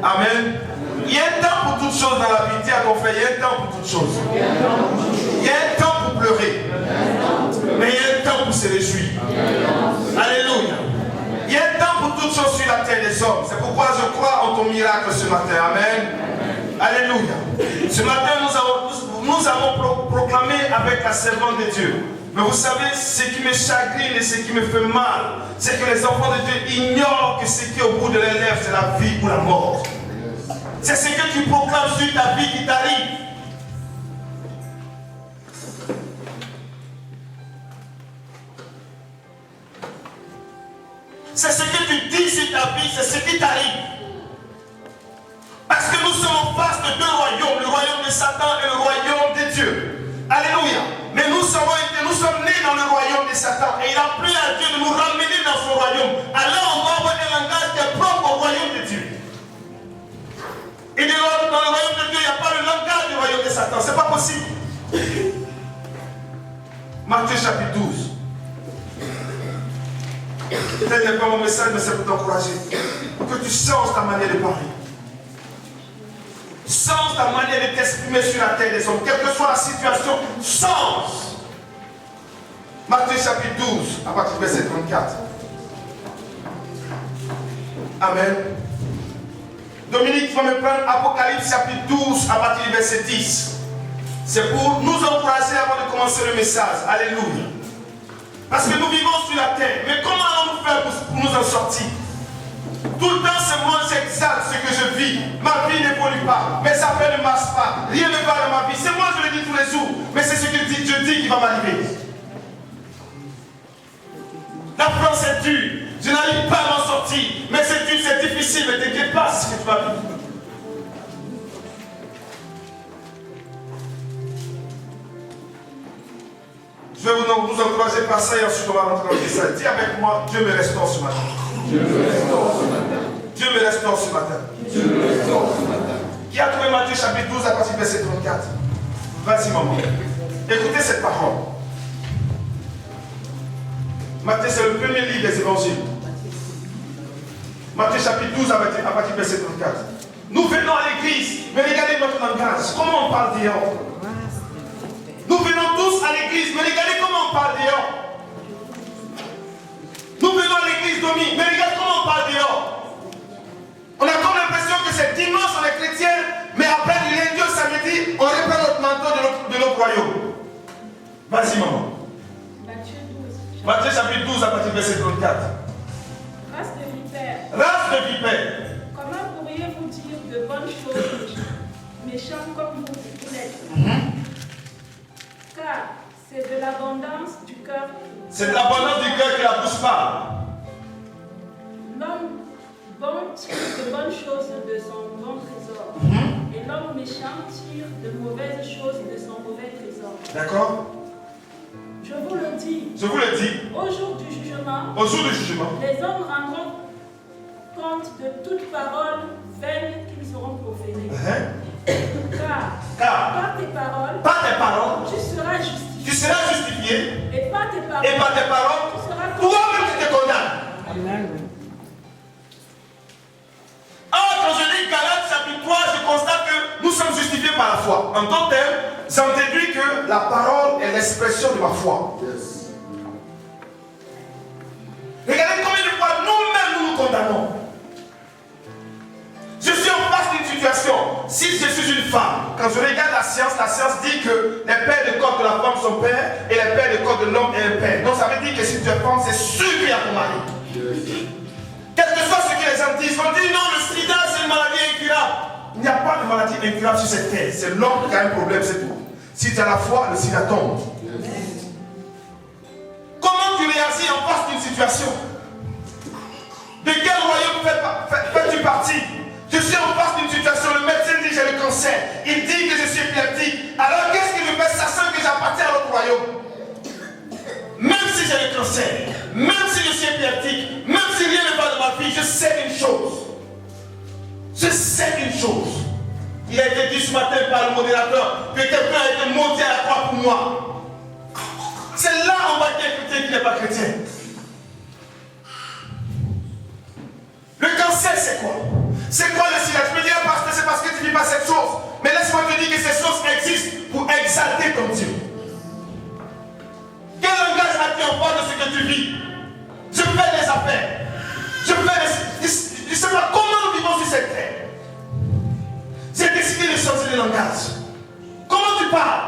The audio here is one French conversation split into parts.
Amen. Il y a un temps pour toutes choses dans la vie. Dis à ton frère, il y a un temps pour toutes choses. Il y a un temps pour pleurer. Mais il y a un temps pour se réjouir. Alléluia. Il y a un temps pour toutes choses sur la terre des hommes. C'est pourquoi je crois en ton miracle ce matin. Amen. Alléluia. Ce matin, nous avons proclamé avec la servante de Dieu. Mais vous savez, ce qui me chagrine et ce qui me fait mal, c'est que les enfants de Dieu ignorent que ce qui est au bout de leurs lèvres, c'est la vie ou la mort. C'est ce que tu proclames sur ta vie qui t'arrive. C'est ce que tu dis sur ta vie, c'est ce qui t'arrive. Parce que nous sommes en face de deux royaumes, le royaume de Satan et le royaume de Dieu. Alléluia. Mais nous sommes nés dans le royaume de Satan et il a pris à Dieu de nous ramener dans son royaume. Alors on va avoir un langage qui est propre au royaume de Dieu. Et dans le royaume de Dieu, il n'y a pas le langage du royaume de Satan. Ce n'est pas possible. Matthieu chapitre 12. Peut-être n'est pas mon message, mais c'est pour t'encourager. Pour que tu changes ta manière de parler. Change ta manière de t'exprimer sur la terre des hommes. Quelle que soit la situation, change. Matthieu chapitre 12, à partir du verset 34. Amen. Dominique, tu vas me prendre Apocalypse chapitre 12, à partir du verset 10. C'est pour nous encourager avant de commencer le message. Alléluia. Parce que nous vivons sur la terre. Mais comment allons-nous faire pour nous en sortir? Tout le temps, c'est moi, j'exalte ce que je vis. Ma vie n'évolue pas. Mes affaires ne marchent pas. Rien ne va dans ma vie. C'est moi, je le dis tous les jours. Mais c'est ce que je dis qui va m'arriver. La France est dure. Je n'arrive pas à m'en sortir. Mais c'est dur, c'est difficile. Mais t'inquiète pas, c'est ce que tu vas vivre. Je vais vous encourager par ça et ensuite on va rentrer dans le message. Dis avec moi, Dieu me restaure ce matin. Dieu me restaure ce matin. Dieu me restaure ce matin. Dieu me restaure ce matin. Qui a trouvé Matthieu chapitre 12 à partir du verset 34? Vas-y maman. Écoutez cette parole. Matthieu, c'est le premier livre des évangiles. Matthieu chapitre 12 à partir du verset 34. Nous venons à l'église, mais regardez notre langage. Comment on parle dehors? Nous venons tous à l'église, mais regardez comment on parle dehors. Nous venons à l'église Domi, mais regarde comment on parle dehors. On a comme l'impression que c'est dimanche, on est chrétien, mais après du lundi au samedi, on reprend notre manteau de notre royaume. Vas-y maman. Matthieu chapitre 12 à partir du verset 34. Race de vipères. Race de vipères. Comment pourriez-vous dire de bonnes choses, méchants comme vous l'êtes? Car c'est de l'abondance du cœur. C'est de l'abondance du cœur que la bouche parle. L'homme bon tire de bonnes choses de son bon trésor. Et l'homme méchant tire de mauvaises choses de son mauvais trésor. D'accord? Je vous le dis. Je vous le dis. Au jour du jugement. Au jour du jugement. Les hommes rendront compte de toute parole vaine qu'ils auront proférée. Car par tes paroles, tu seras justifié. Tu seras justifié. Et par tes paroles, tu seras toi-même qui te condamnes. Amen. Quand je lis Galates chapitre 3, je constate que nous sommes justifiés par la foi. En d'autres termes, j'en déduis que la parole est l'expression de ma foi. Yes. Regardez combien de fois nous-mêmes nous condamnons. Je suis en face d'une situation. Si je suis une femme, quand je regarde la science dit que les pères de corps de la femme sont pères et les pères de corps de l'homme est un père. Donc ça veut dire que si tu es femme, c'est sûr qu'il y a ton mari. Quel que soit ce que les gens disent, on dit non, le sida c'est une maladie incurable. Il n'y a pas de maladie incurable sur cette terre. C'est l'homme qui a un problème, c'est tout. Si tu as la foi, le sida tombe. Comment tu réagis en face d'une situation? De quel royaume fais-tu partie? Je suis en face d'une situation, le médecin dit j'ai le cancer, il dit que je suis épileptique. Alors qu'est-ce que je fais sachant que j'appartiens à l'autre royaume? Même si j'ai le cancer, même si je suis épileptique, même si rien ne va de ma vie, je sais une chose. Je sais une chose. Il a été dit ce matin par le modérateur que quelqu'un a été monté à la croix pour moi. C'est là on va dire chrétien qui n'est pas chrétien. Le cancer c'est quoi? C'est quoi le sida? Je peux pas cette chose. Mais laisse-moi te dire que ces choses existent pour exalter ton Dieu. Quel langage as-tu encore de ce que tu vis? Je fais des affaires. Je ne sais pas comment nous vivons sur cette terre. J'ai décidé de changer de langage. Comment tu parles?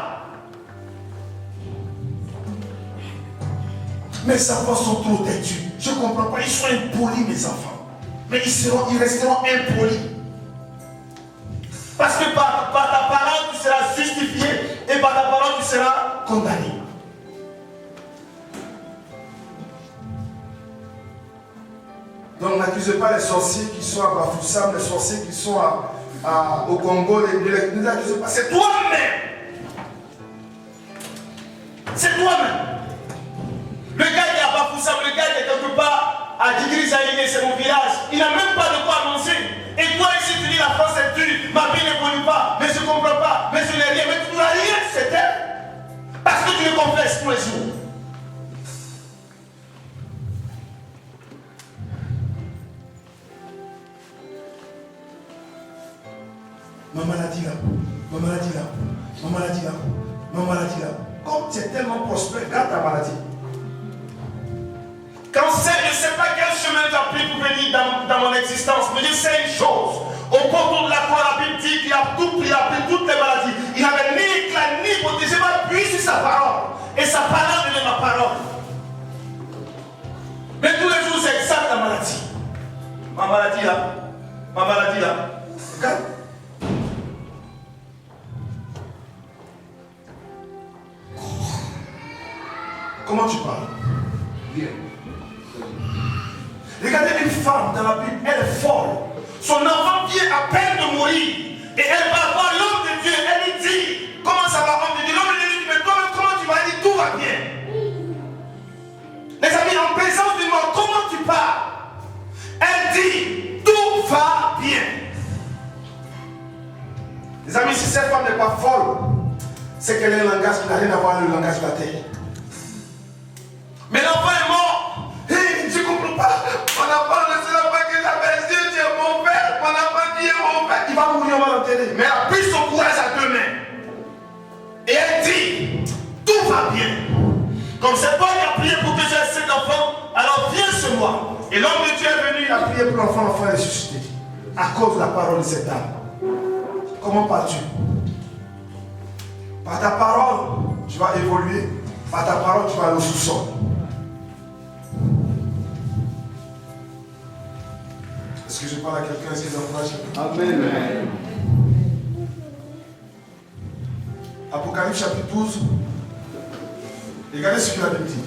Mes enfants sont trop têtus. Je ne comprends pas. Ils sont impolis, mes enfants. Mais ils resteront impolis. Parce que par ta parole, tu seras justifié et par ta parole, tu seras condamné. Donc n'accusez pas les sorciers qui sont à Bafoussam, les sorciers qui sont au Congo, ne l'accusez pas. C'est toi-même. C'est toi-même. Le gars qui est à Bafoussam, le gars qui est quelque part à Digri-Zaïné, c'est mon village, il n'a même pas de quoi annoncer. Et toi ici tu dis la France est dure, ma vie n'évolue pas, mais je ne comprends pas, mais je n'ai rien, mais tu n'as rien sur cette terre. Parce que tu le confesses tous les jours. Ma maladie là, ma maladie là, ma maladie là, ma maladie là. Comme tu es tellement prospère, garde ta maladie. Quand c'est, je ne sais pas quel chemin tu as pris pour venir dans mon existence, mais je sais une chose. Au contour de la croix, la Bible dit qu'il a tout pris, il a pris toutes les maladies. Il n'avait ni éclat, ni beauté. Je m'appuie sur sa parole. Et sa parole devient ma parole. Mais tous les jours, j'exalte la maladie. Ma maladie là, ma maladie là. Regarde. Comment tu parles? Bien. Regardez une femme dans la Bible, elle est folle. Son enfant vient à peine de mourir. Et elle va voir l'homme de Dieu. Elle lui dit, comment ça va, homme de Dieu? L'homme de Dieu lui dit, mais toi, comment tu vas? Elle dit, tout va bien. Les amis, en présence du mort, comment tu parles? Elle dit, tout va bien. Les amis, si cette femme n'est pas folle, c'est qu'elle a un langage qui n'a rien à voir avec le langage de la terre. Mais l'enfant est mort. Hey, tu ne comprends pas. Mon enfant ne sera pas que j'appelle Dieu, tu es mon père. Mon enfant, Dieu est mon père. Il va mourir, on va l'enterrer. Mais elle a pris son courage à deux mains. Et elle dit, tout va bien. Comme c'est toi qui as prié pour que j'ai cet enfant, alors viens sur moi. Et l'homme de Dieu est venu, il a prié pour l'enfant, l'enfant est ressuscité. À cause de la parole de cette dame. Comment parles-tu? Par ta parole, tu vas évoluer. Par ta parole, tu vas aller au sous-sol. Est-ce que je parle à quelqu'un? Est-ce que j'encourage quelqu'un? Amen. Apocalypse chapitre 12. Regardez ce que la Bible dit.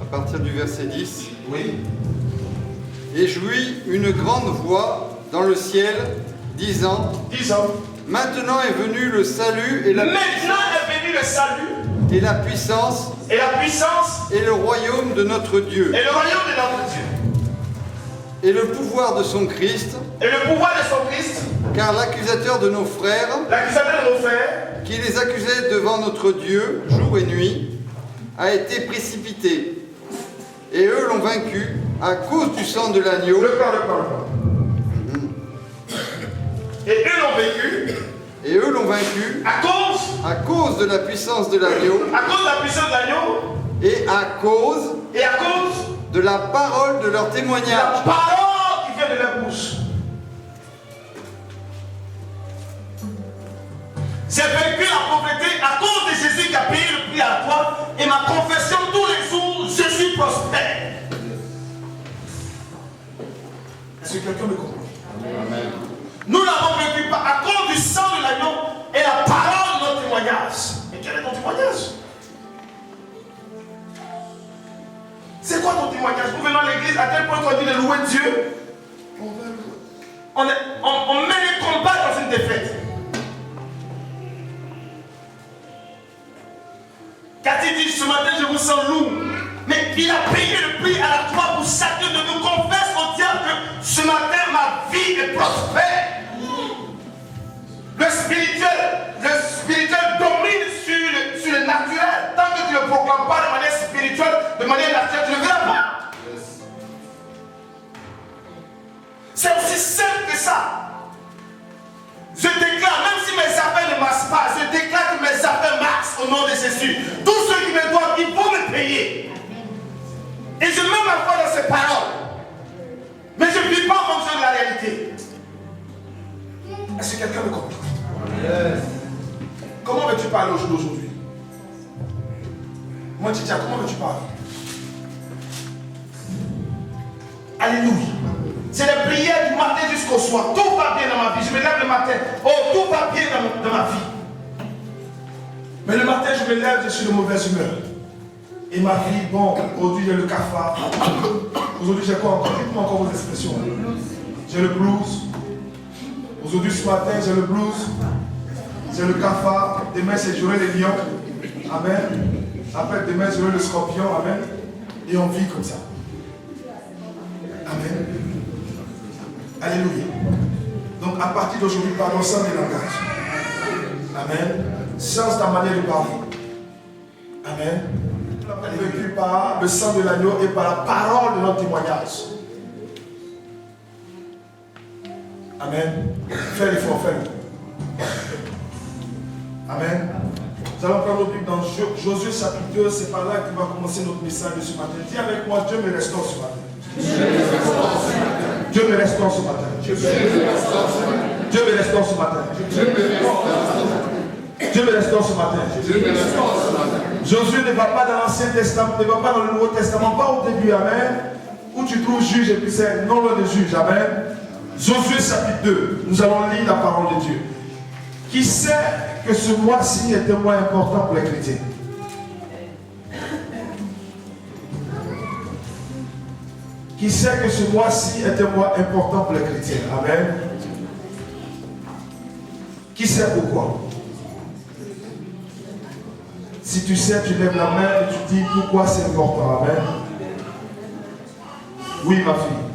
À partir du verset 10. Oui. Et jouit une grande voix dans le ciel, disant, 10 ans. maintenant est venu le salut et Maintenant est venu le salut. Et la puissance. Et la puissance. Et le royaume de notre Dieu. Et le royaume de notre Dieu. Et le pouvoir de son Christ. Et le pouvoir de son Christ. Car l'accusateur de nos frères. L'accusateur de nos frères. Qui les accusait devant notre Dieu, jour et nuit, a été précipité. Et eux l'ont vaincu à cause du sang de l'agneau. Le corps. Et eux l'ont vaincu. Et eux l'ont vaincu à cause de la puissance de l'agneau. À cause de la puissance de l'agneau. Et à cause de la parole de leur témoignage. La parole qui vient de leur bouche. J'ai vécu la pauvreté à cause de Jésus qui a payé le prix à la croix. Et ma confession tous les jours, je suis prospère. Est-ce que quelqu'un me comprend? Amen. Nous n'avons vécu pas à cause du sang de l'agneau et la parole de notre témoignage. Mais quel est ton témoignage? C'est quoi ton témoignage? Nous venons à l'église à tel point qu'on dit de louer Dieu. On met les combats dans une défaite. Cathy dit ce matin je vous sens lourd. Mais il a payé le prix à la croix pour chacun de nous. Confesse au diable que ce matin ma vie est prospère. Le spirituel domine sur le naturel. Tant que tu ne le proclames pas de manière spirituelle, de manière naturelle, tu ne verras pas. C'est aussi simple que ça. Je déclare, même si mes affaires ne marchent pas, je déclare que mes affaires marchent au nom de Jésus. Tous ceux qui me doivent, ils vont me payer. Et je mets ma foi dans ces paroles. Mais je ne vis pas en fonction de la réalité. Est-ce que quelqu'un me comprend? Comment veux-tu parler au jour d'aujourd'hui? Moi, Titia, comment veux-tu parler? Alléluia. C'est les prières du matin jusqu'au soir. Tout va bien dans ma vie. Je me lève le matin. Oh, tout va bien dans ma vie. Mais le matin, je me lève, je suis de mauvaise humeur. Et ma vie, bon, aujourd'hui j'ai le cafard. Aujourd'hui j'ai quoi encore? Dites-moi encore vos expressions. J'ai le blues. Aujourd'hui, ce matin, j'ai le blues. J'ai le cafard. Demain, c'est j'aurai les lions. Amen. Après, demain, j'aurai le scorpion. Amen. Et on vit comme ça. Amen. Alléluia. Donc, à partir d'aujourd'hui, parlons sans des langages. Amen. Change ta manière de parler. Amen. Vécu par le sang de l'agneau et par la parole de notre témoignage. Amen. Fais l'effort, fais-le. Amen. Nous allons prendre notre Bible dans Josué chapitre 2. C'est par là que va commencer notre message de ce matin. Dis avec moi, Dieu me restaure ce matin. Dieu me restaure ce matin. Dieu me restaure ce matin. Dieu me restaure ce matin. Josué ne va pas dans l'Ancien Testament, ne va pas dans le Nouveau Testament, pas au début, amen, où tu trouves juge et puis c'est non loin de juge, amen. Josué chapitre 2, nous allons lire la parole de Dieu. Qui sait que ce mois-ci est un mois important pour les chrétiens? Qui sait que ce mois-ci est un mois important pour les chrétiens? Amen. Qui sait pourquoi? Si tu sais, tu lèves la main et tu dis pourquoi c'est important. Amen. Oui, ma fille.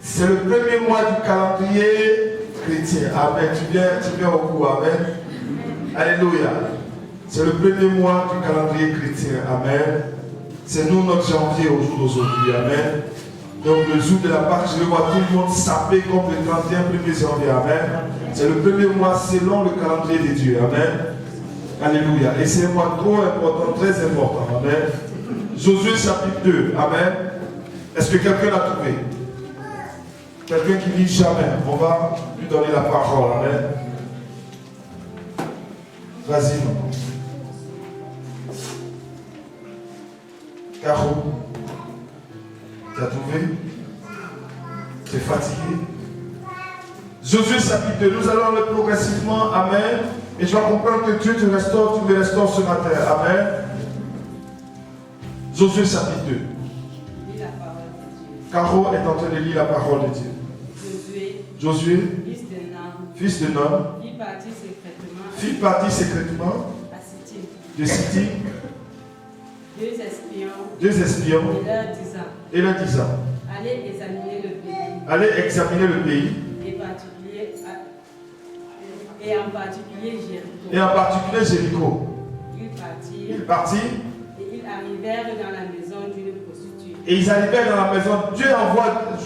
C'est le premier mois du calendrier chrétien. Amen. Tu viens au coup. Amen. Alléluia. C'est le premier mois du calendrier chrétien. Amen. C'est nous notre janvier au jour d'aujourd'hui. Amen. Donc le jour de la Pâque, je vais voir tout le monde saper comme le 31 1er janvier. Amen. C'est le premier mois selon le calendrier de Dieu. Amen. Alléluia. Et c'est un mois trop important, très important. Amen. Josué chapitre 2. Amen. Est-ce que quelqu'un l'a trouvé? Quelqu'un qui dit jamais. On va lui donner la parole. Amen. Vas-y, maman. Caro. Tu as trouvé? Tu es fatigué? Josué chapitre 2, nous allons aller progressivement, amen. Et tu vas comprendre que Dieu te restaure, tu me restaures ce matin, amen. Josué chapitre 2. Caro est en train de lire la parole de Dieu. Josué, fils de Nun, fit partir secrètement de Sittim, deux espions, et leur disant, allez examiner le pays, et en particulier Jéricho. Ils partirent, et ils arrivèrent dans la maison d'une prostituée. Et ils arrivèrent dans la maison.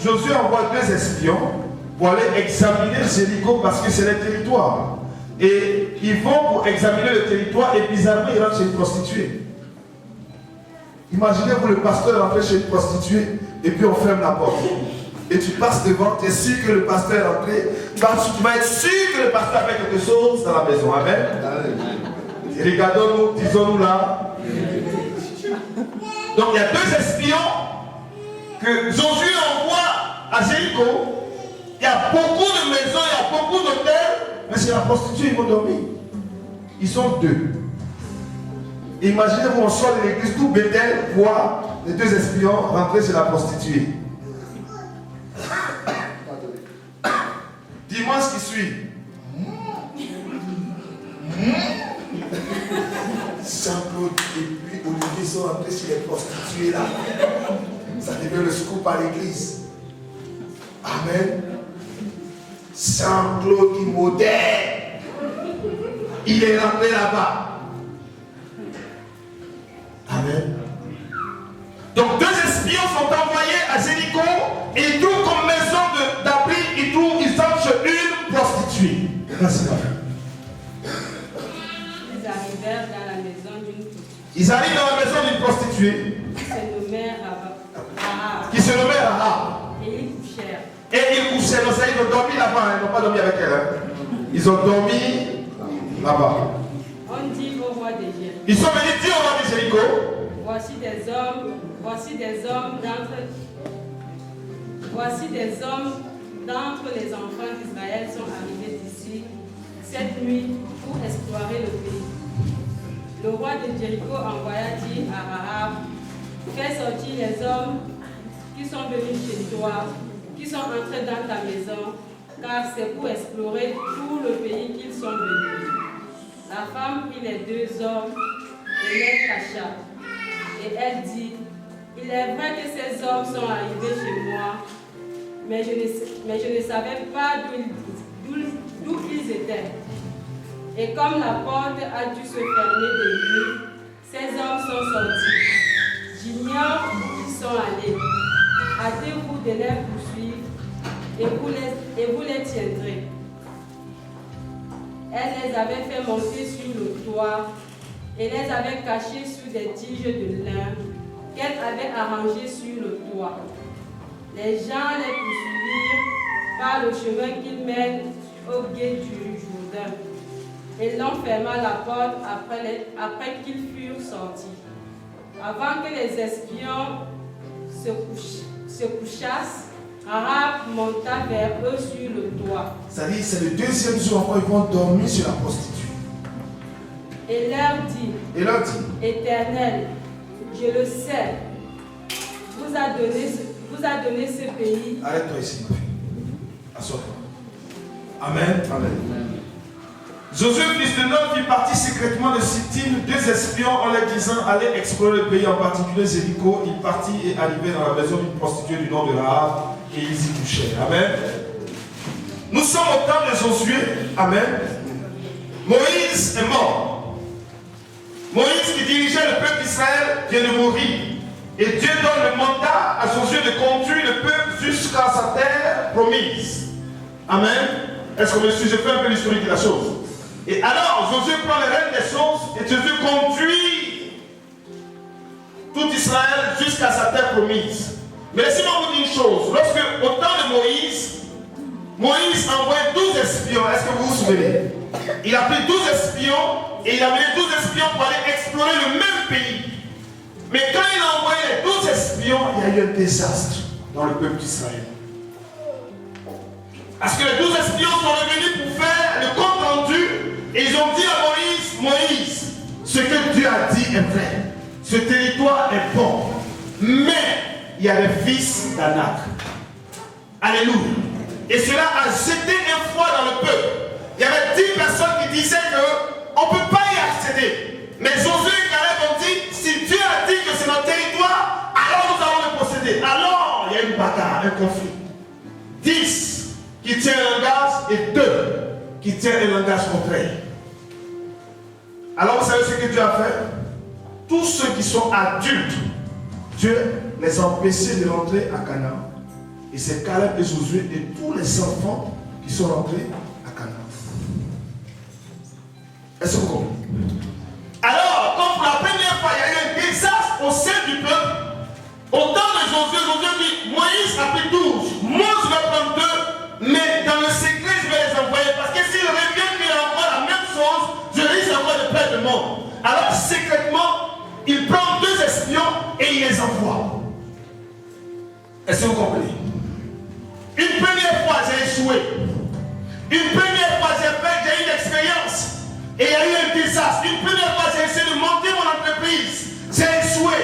Josué envoie deux espions pour aller examiner Jéricho parce que c'est le territoire. Et ils vont pour examiner le territoire et bizarrement ils rentrent chez une prostituée. Imaginez-vous le pasteur rentrer chez une prostituée et puis on ferme la porte. Et tu passes devant, tu es sûr que le pasteur est rentré. Tu vas être sûr que le pasteur a fait quelque chose dans la maison. Amen. Et regardons-nous, disons-nous là. Donc il y a deux espions que Josué envoie à Jéricho. Il y a beaucoup de maisons, il y a beaucoup d'hôtels, mais c'est la prostituée, ils vont dormir. Ils sont deux. Imaginez-vous, on sort de l'église, tout Bethel voit les deux espions rentrer chez la prostituée. Dimanche qui suit. Jean-Claude et puis Olivier sont rentrés chez les prostituées là. Ça devient le scoop à l'église. Amen. Jean-Claude qui modère. Il est rentré là-bas. Amen. Donc deux espions sont envoyés à Jéricho, ils trouvent comme maison d'abri, ils tombent chez une prostituée. Merci. Ils arrivèrent dans la maison d'une prostituée. Ils arrivent dans la maison d'une prostituée Qui se nommait Rahab. qui se nommait Rahab. Et ils couchèrent. Et ils couchaient, non, ça, ils ont dormi là-bas, ils n'ont pas dormi avec elle. Hein. Ils ont dormi là-bas. On dit au roi de Jéricho. Ils sont venus dire au roi de Jéricho, Voici des hommes d'entre les enfants d'Israël sont arrivés d'ici cette nuit pour explorer le pays. Le roi de Jéricho envoya dire à Rahab, fais sortir les hommes qui sont venus chez toi, qui sont entrés dans ta maison, car c'est pour explorer tout le pays qu'ils sont venus. La femme prit les deux hommes et les cacha. Et elle dit, il est vrai que ces hommes sont arrivés chez moi, mais je ne savais pas d'où ils étaient. Et comme la porte a dû se fermer de nuit, ces hommes sont sortis. J'ignore où ils sont allés. Hâtez-vous de les poursuivre et vous les tiendrez. Elle les avait fait monter sur le toit et les avait cachés sous des tiges de lin qu'elle avait arrangées sur le toit. Les gens les poursuivirent par le chemin qui mène au gué du Jourdain et l'enferma la porte après qu'ils furent sortis. Avant que les espions se couchassent, Rahab monta vers eux sur le toit. c'est-à-dire c'est le deuxième jour encore, ils vont dormir sur la prostituée. Et leur dit, Éternel, je le sais, vous a donné ce pays. Arrête-toi ici, ma fille. Assois-toi. Amen. Amen. Josué, fils de Nun, fit partir secrètement de Sittim, deux espions en leur disant allez explorer le pays, en particulier Jéricho. Ils partirent et arrivèrent dans la maison d'une prostituée du nom de Rahab et ils y couchèrent. Amen. Nous sommes au temps de Josué. Amen. Moïse est mort. Moïse qui dirigeait le peuple d'Israël vient de mourir. Et Dieu donne le mandat à Josué de conduire le peuple jusqu'à sa terre promise. Amen. Est-ce que je fais un peu l'historique de la chose? Et alors, Josué prend les rênes des choses et Josué conduit tout Israël jusqu'à sa terre promise. Mais laissez-moi vous dire une chose. Lorsque, au temps de Moïse envoie 12 espions. Est-ce que vous vous souvenez? Il a pris 12 espions et il a mené 12 espions pour aller explorer le même pays. Mais quand il a envoyé les 12 espions, il y a eu un désastre dans le peuple d'Israël. Parce que les 12 espions sont revenus pour faire le compte rendu et ils ont dit à Moïse, ce que Dieu a dit est vrai. Ce territoire est bon. Mais il y a les fils d'Anak. Alléluia. Et cela a jeté un froid dans le peuple. Il y avait 10 personnes qui disaient qu'on ne peut pas y accéder. Mais Josué et Caleb ont dit, si Dieu a dit que c'est notre territoire, alors nous allons le posséder. Alors, il y a une bagarre, un conflit. 10 qui tient un langage et 2 qui tient un langage contraire. Alors vous savez ce que Dieu a fait? Tous ceux qui sont adultes, Dieu les a empêchés de rentrer à Canaan. Et c'est Caleb et Josué et tous les enfants qui sont rentrés à Canaan. Est-ce que vous comprenez? Alors, comme pour la première fois, il y a eu un désastre au sein du peuple. Au temps de Josué, Josué dit, Moïse a pris 12, moi je vais prendre 2, mais dans le secret je vais les envoyer. Parce que s'il revient qu'il envoie la même chose, je risque encore de perdre le monde. Alors secrètement, il prend 2 espions et il les envoie. Est-ce que vous comprenez? Une première fois j'ai échoué. Une première fois j'ai eu une expérience. Et il y a eu un désastre. Une première fois j'ai essayé de monter mon entreprise. J'ai échoué.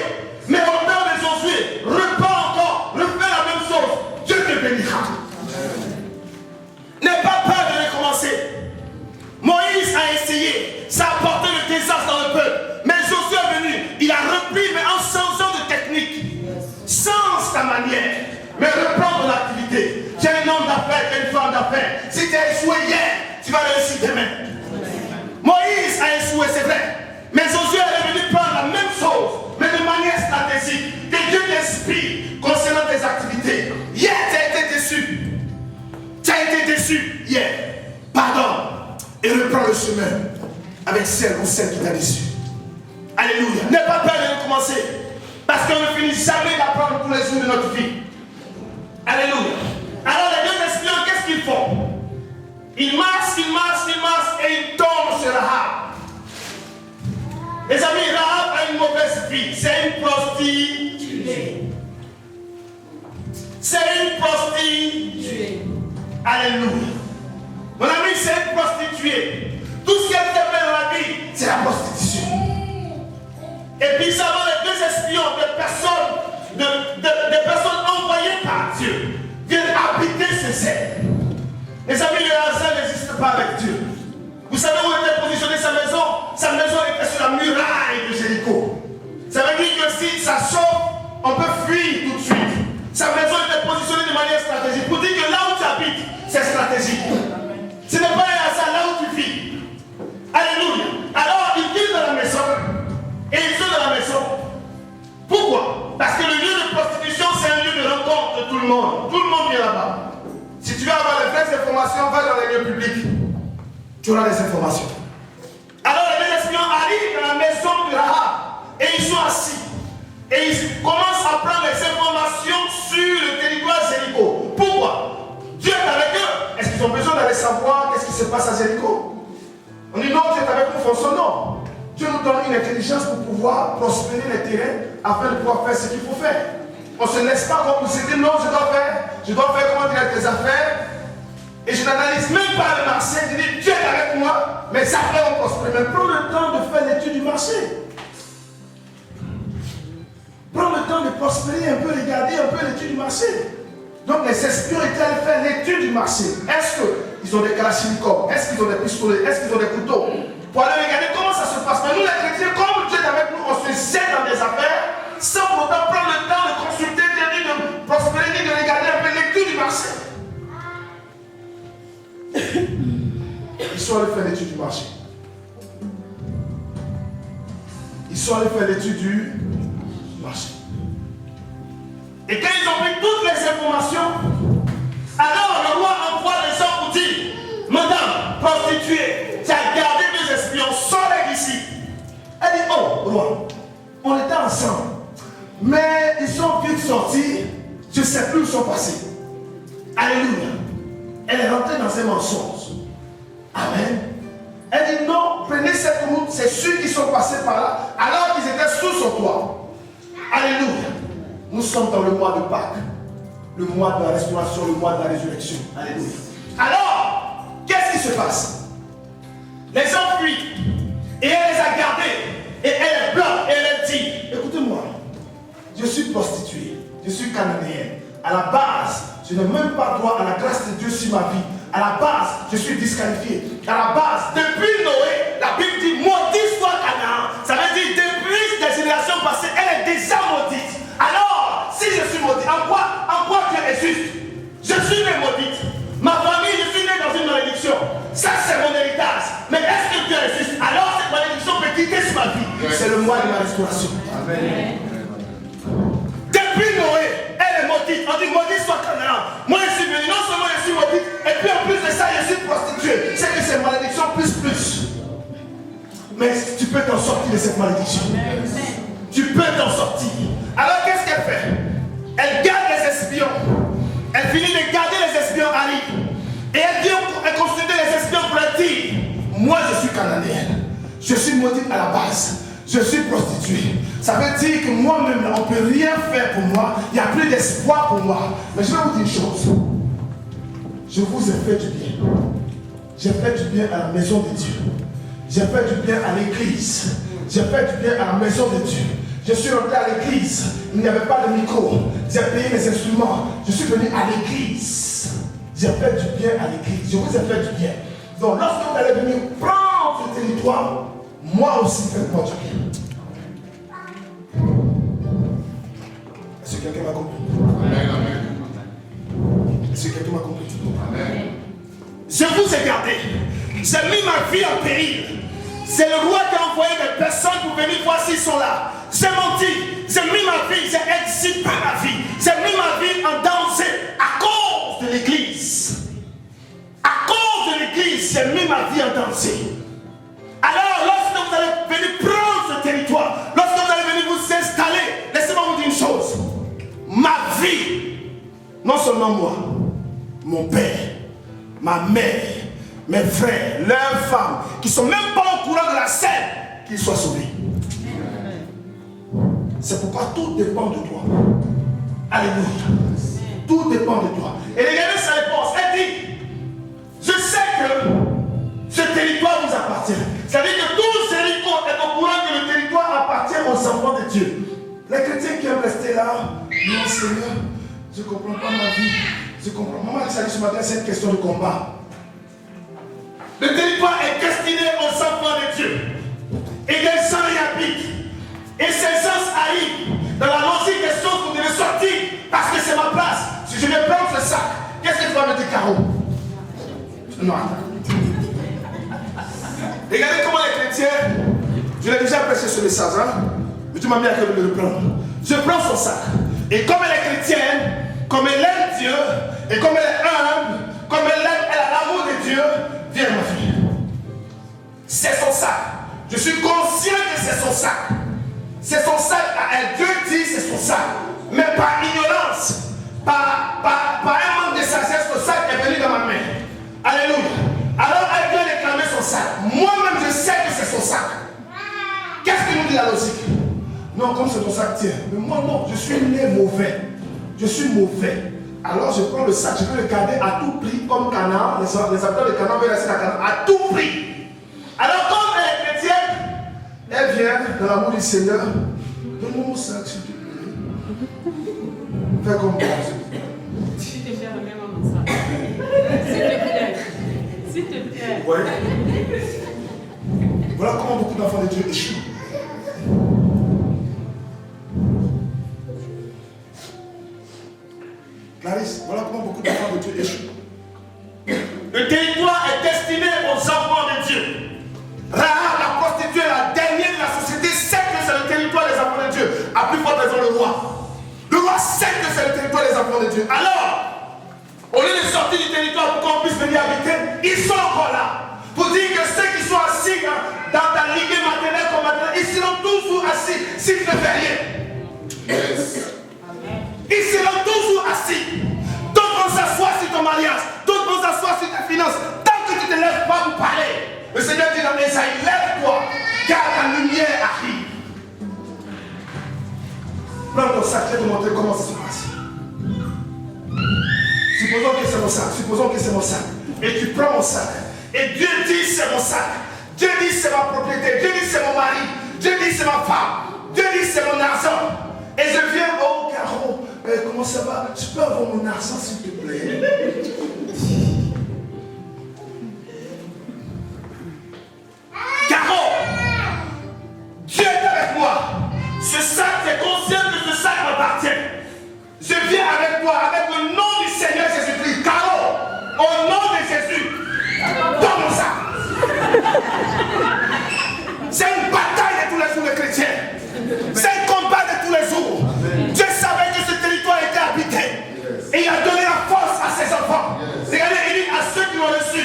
Mais au temps de Josué, repars encore, refais la même chose. Dieu te bénira. N'aie pas peur de recommencer. Moïse a essayé. Ça a apporté le désastre dans le peuple. Mais Josué est venu. Il a repris, mais en changeant de technique. Change ta manière. Mais reprends ton activité. Tu es un homme d'affaires, tu es une femme d'affaires. Si tu as échoué hier, tu vas réussir demain. Moïse a échoué, c'est vrai. Mais Josué est revenu prendre la même chose, mais de manière stratégique. Que Dieu t'inspire concernant tes activités. le chemin avec celle ou celle qui t'a déçu. Alléluia. N'aie pas peur de recommencer. Parce qu'on ne finit jamais d'apprendre tous les jours de notre vie. Alléluia. Alors les deux espions, qu'est-ce qu'ils font? Ils marchent et ils tombent sur Rahab. Les amis, Rahab a une mauvaise vie. C'est une prostituée. C'est une prostituée. Alléluia. Mon ami, c'est une prostituée. Tout ce qu'elle fait dans la vie, c'est la prostitution. Et puis ça va les deux espions, des personnes envoyées par Dieu, viennent habiter chez elles. Les amis, le hasard n'existe pas avec Dieu. Vous savez où était positionnée sa maison? Sa maison était sur la muraille de Jéricho. Ça veut dire que si ça sort, on peut fuir tout de suite. Sa maison était positionnée de manière stratégique. Pour dire que là où tu habites, c'est stratégique. Ce n'est pas un hasard là où tu vis. Alléluia. Alors, ils vivent dans la maison. Et ils sont dans la maison. Pourquoi? Parce que le lieu de prostitution, c'est un lieu de rencontre de tout le monde. Tout le monde vient là-bas. Si tu veux avoir les vraies informations, va dans les lieux publics. Tu auras les informations. Alors les espions arrivent dans la maison de Rahab et ils sont assis. Et ils commencent à prendre les informations sur le territoire Jéricho. Pourquoi? Dieu est avec eux. Est-ce qu'ils ont besoin d'aller savoir qu'est-ce qui se passe à Jéricho? On dit non, Dieu est avec nous, fonçons non. Dieu nous donne une intelligence pour pouvoir prospérer les terrains afin de pouvoir faire ce qu'il faut faire. On ne se laisse pas comme vous dire non, je dois faire comment dire tes affaires. Et je n'analyse même pas le marché. Je dis Dieu est avec moi, mes affaires vont prospérer. Mais prends le temps de faire l'étude du marché. Prends le temps de prospérer un peu, regarder un peu l'étude du marché. Donc les espions étaient allés faire l'étude du marché. Est-ce qu'ils ont des kalachnikovs? Est-ce qu'ils ont des pistolets? Est-ce qu'ils ont des couteaux? Pour aller regarder comment ça se passe. Mais nous les chrétiens, comme Dieu est avec nous, on se jette dans des affaires sans pour autant prendre le temps de consulter, de prospérer, de regarder un peu l'étude du marché. Ils sont allés faire l'étude du marché. Ils sont allés faire l'étude du marché. Et quand ils ont pris toutes les informations, alors le roi envoie les gens pour dire Madame, prostituée, tu as gardé deux espions, sors-les d'ici. Elle dit oh, roi, on était ensemble, mais ils sont vite sortis, je ne sais plus où ils sont passés. Alléluia. Elle est rentrée dans un mensonge. Amen. Elle dit non, prenez cette route, c'est ceux qui sont passés par là, alors qu'ils étaient sous son toit. Alléluia. Nous sommes dans le mois de Pâques, le mois de la restauration, le mois de la résurrection. Alléluia. Alors, qu'est-ce qui se passe? Les gens fuient, et elle les a gardés, et elle bloque, et elle dit, écoutez-moi, je suis prostituée, je suis cananéenne. À la base, je n'ai même pas droit à la grâce de Dieu sur ma vie. À la base, je suis disqualifié. À la base, depuis Noé, la Bible dit maudit soit Canaan. Ça veut dire depuis des générations passées, elle est déjà maudite. Alors, si je suis maudite, en quoi Dieu est juste? Je suis né maudite. Ma famille, je suis né dans une malédiction. Ça, c'est mon héritage. Mais est-ce que Dieu est juste? Alors, cette malédiction peut quitter sur ma vie. C'est le mois de la restauration. Amen. Depuis Noé, elle est maudite. On dit maudit soit Canaan. Moi je suis venu, non seulement je suis maudite, et puis en plus de ça je suis prostituée. C'est que c'est malédiction plus. Mais tu peux t'en sortir de cette malédiction. Tu peux t'en sortir. Alors qu'est-ce qu'elle fait? Elle garde les espions. Elle finit de garder les espions arrivent. Et elle dit, elle consulte les espions pour leur dire, moi je suis cananéenne. Je suis maudite à la base. Je suis prostituée. Ça veut dire que moi-même, on ne peut rien faire pour moi. Il n'y a plus d'espoir pour moi. Mais je vais vous dire une chose. Je vous ai fait du bien. J'ai fait du bien à la maison de Dieu. J'ai fait du bien à l'église. J'ai fait du bien à la maison de Dieu. Je suis rentré à l'église. Il n'y avait pas de micro. J'ai payé mes instruments. Je suis venu à l'église. J'ai fait du bien à l'église. Je vous ai fait du bien. Donc lorsque vous allez venir prendre ce territoire, moi aussi faites-moi du bien. Est-ce que quelqu'un m'a compris? Amen. Est-ce que quelqu'un m'a compris? Amen. Je vous ai gardé. J'ai mis ma vie en péril. C'est le roi qui a envoyé des personnes pour venir voir s'ils sont là. J'ai menti. J'ai mis ma vie, j'ai exilé ma vie. J'ai mis ma vie en danger à cause de l'église. À cause de l'église, j'ai mis mis ma vie en danger. Alors, lorsque vous allez venir prendre ce territoire, lorsque vous allez venir vous installer, laissez-moi vous dire une chose. Ma vie, non seulement moi, mon père, ma mère, mes frères, leurs femmes, qui ne sont même pas au courant de la scène, qu'ils soient sauvés. C'est pourquoi tout dépend de toi. Alléluia. Tout dépend de toi. Et regardez sa réponse. Elle dit, je sais que ce territoire vous appartient. C'est-à-dire que tout le Jéricho est au courant que le territoire appartient aux enfants de Dieu. Les chrétiens qui aiment rester là, non Seigneur, je ne comprends pas ma vie. Je comprends. Maman dit ça ce matin, c'est une question de combat. Le territoire est destiné aux enfants de Dieu. Et des gens y habitent. Et ces gens arrivent. Dans la logique des choses, vous devez sortir. Parce que c'est ma place. Si je vais prendre ce sac, qu'est-ce que tu vas mettre, Caro? Non, attends. Regardez comment les chrétiens, je l'ai déjà prêché ce message, hein? Mais tu m'as mis à cœur de le prendre. Je prends son sac. Et comme elle est chrétienne, comme elle aime Dieu, et comme elle est humble, comme elle a l'amour de Dieu, viens ma fille. C'est son sac. Je suis conscient que c'est son sac. C'est son sac à elle. Dieu dit c'est son sac. Mais par ignorance, par un manque de sagesse, le sac est venu dans ma main. Alléluia. Alors elle vient réclamer son sac. Moi-même je sais que c'est son sac. Qu'est-ce que nous dit la logique? Non, comme c'est ton sac, tiens. Mais moi non, je suis né mauvais. Je suis mauvais. Alors je prends le sac, je veux le garder à tout prix comme Canaan. Les habitants de Canaan veulent rester à Canaan à tout prix. Alors comme elle est chrétienne, elle vient dans l'amour du Seigneur. Donne-moi mon sac, s'il te plaît. Fais comme moi. S'il te plaît, remets-moi mon sac. S'il te plaît. S'il te plaît. Ouais. Voilà comment beaucoup d'enfants de Dieu échouent. Clarisse, voilà comment beaucoup d'enfants de Dieu échouent. Le territoire est destiné aux enfants de Dieu. Rahab, la prostituée, la dernière de la société, sait que c'est le territoire des enfants de Dieu. À plus forte raison, le roi. Le roi sait que c'est le territoire des enfants de Dieu. Alors, au lieu de sortir du territoire pour qu'on puisse venir habiter, ils sont encore là. Pour dire que ceux qui sont assis dans ta lignée maternelle comme maternelle, ils seront toujours assis s'ils ne font rien. Yes. Ils seront toujours assis. D'autres vont s'asseoir sur ton mariage. D'autres vont s'asseoir sur tes finances. Tant que tu ne te lèves pas pour parler. Le Seigneur dit dans Esaïe, lève-toi, car la lumière arrive. Prends ton sac, je vais te montrer comment ça se passe. Supposons que c'est mon sac. Supposons que c'est mon sac. Et tu prends mon sac. Et Dieu dit c'est mon sac. Dieu dit c'est ma propriété. Dieu dit c'est mon mari. Dieu dit c'est ma femme. Dieu dit c'est mon argent. Et je viens, oh Caro, comment ça va? Je peux avoir mon argent s'il te plaît? Caro, Dieu est avec moi. Ce sac, c'est conscient que ce sac m'appartient. Je viens avec toi, avec le nom du Seigneur Jésus-Christ. Caro, au nom de Jésus, donne mon sac. C'est une bataille de tous les jours, les chrétiens. C'est un combat de tous les jours. Dieu savait que ce territoire était habité. Et il a donné la force à ses enfants. Regardez, il dit à ceux qui l'ont reçu,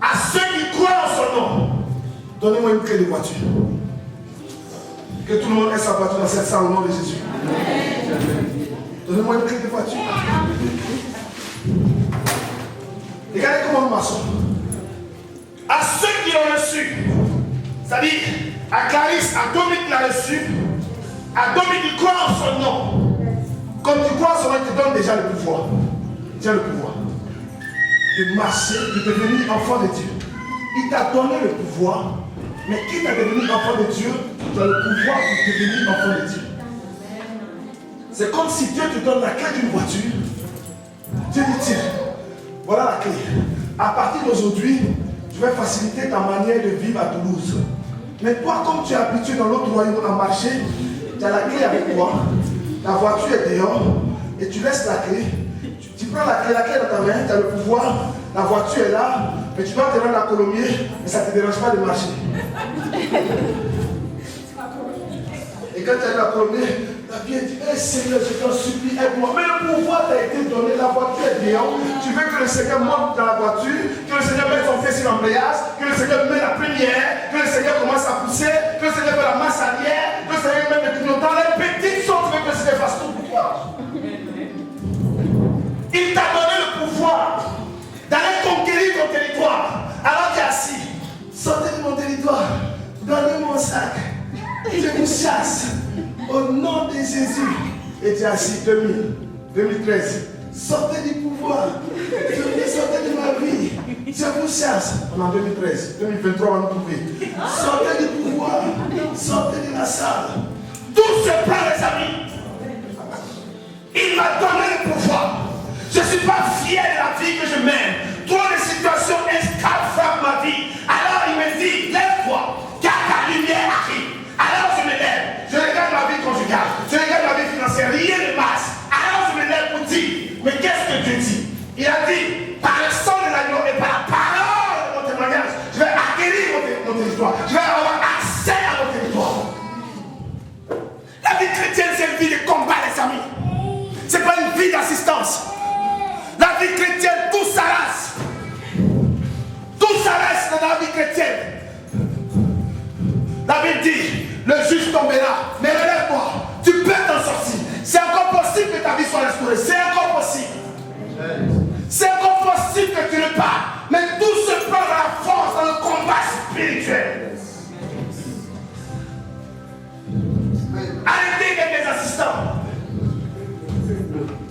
à ceux qui croient en son nom, donnez-moi une clé de voiture. Que tout le monde ait sa voiture dans cette salle au nom de Jésus. Donnez-moi une clé de voiture. Regardez comment nous marchons. À ceux qui l'ont reçu, c'est-à-dire à Clarisse, à Dominique l'a reçu, à Dominique il croit en son nom. Comme tu crois en son nom, il te donne déjà le pouvoir. Tu as le pouvoir de marcher, de devenir enfant de Dieu. Il t'a donné le pouvoir, mais quitte à devenir enfant de Dieu, tu as le pouvoir de devenir enfant de Dieu. C'est comme si Dieu te donne la clé d'une voiture. Dieu dit tiens, voilà la clé. À partir d'aujourd'hui, je vais faciliter ta manière de vivre à Toulouse. Mais toi, comme tu es habitué dans l'autre royaume à marcher, tu as la clé avec toi, la voiture est dehors, et tu laisses la clé. Tu prends la clé dans ta main, tu as le pouvoir, la voiture est là, mais tu dois te rendre à Colomiers, mais ça ne te dérange pas de marcher. Et quand elle a promené, la vie a dit, hey, Seigneur, je t'en supplie, aide-moi. Mais le pouvoir t'a été donné, la voiture est géante. Tu veux que le Seigneur monte dans la voiture, que le Seigneur mette son pied sur l'embrayage, que le Seigneur mette la première, que le Seigneur commence à pousser, que le Seigneur fait la masse arrière, que le Seigneur mette le clignotant. Les petites choses, tu veux que le Seigneur fasse tout pour toi. Il t'a donné le pouvoir d'aller conquérir ton territoire. Alors tu es assis. Sortez de mon territoire. Donnez-moi mon sac. Je vous chasse. Au nom de Jésus. Et tu es assis 2013. Sortez du pouvoir. Sortez de ma vie. Je vous chasse. On est en 2013. 2023, on va nous trouver. Sortez du pouvoir. Sortez de la salle. Tout se prend, les amis. Il m'a donné le pouvoir. Je ne suis pas fier de la vie que je mène. Trop de situations escales frappent ma vie. Alors il me dit, lève-toi, car ta lumière arrive. Alors je me lève. Je regarde ma vie conjugale. Je regarde ma vie financière. Rien ne marche. Alors je me lève pour dire, mais qu'est-ce que Dieu dit? Il a dit, par le sang de l'agneau et par la parole de mon témoignage, je vais acquérir mon territoire. Je vais avoir accès à mon territoire. La vie chrétienne, c'est une vie de combat, les amis. Ce n'est pas une vie d'assistance. La vie chrétienne, tout s'arrache. Tout s'arrache dans la vie chrétienne. La Bible dit, le juge tombera, mais relève-toi. Tu peux t'en sortir. C'est encore possible que ta vie soit restaurée. C'est encore possible. C'est encore possible que tu ne parles. Mais tout se prend dans la force, dans le combat spirituel. Arrêtez d'être des assistants.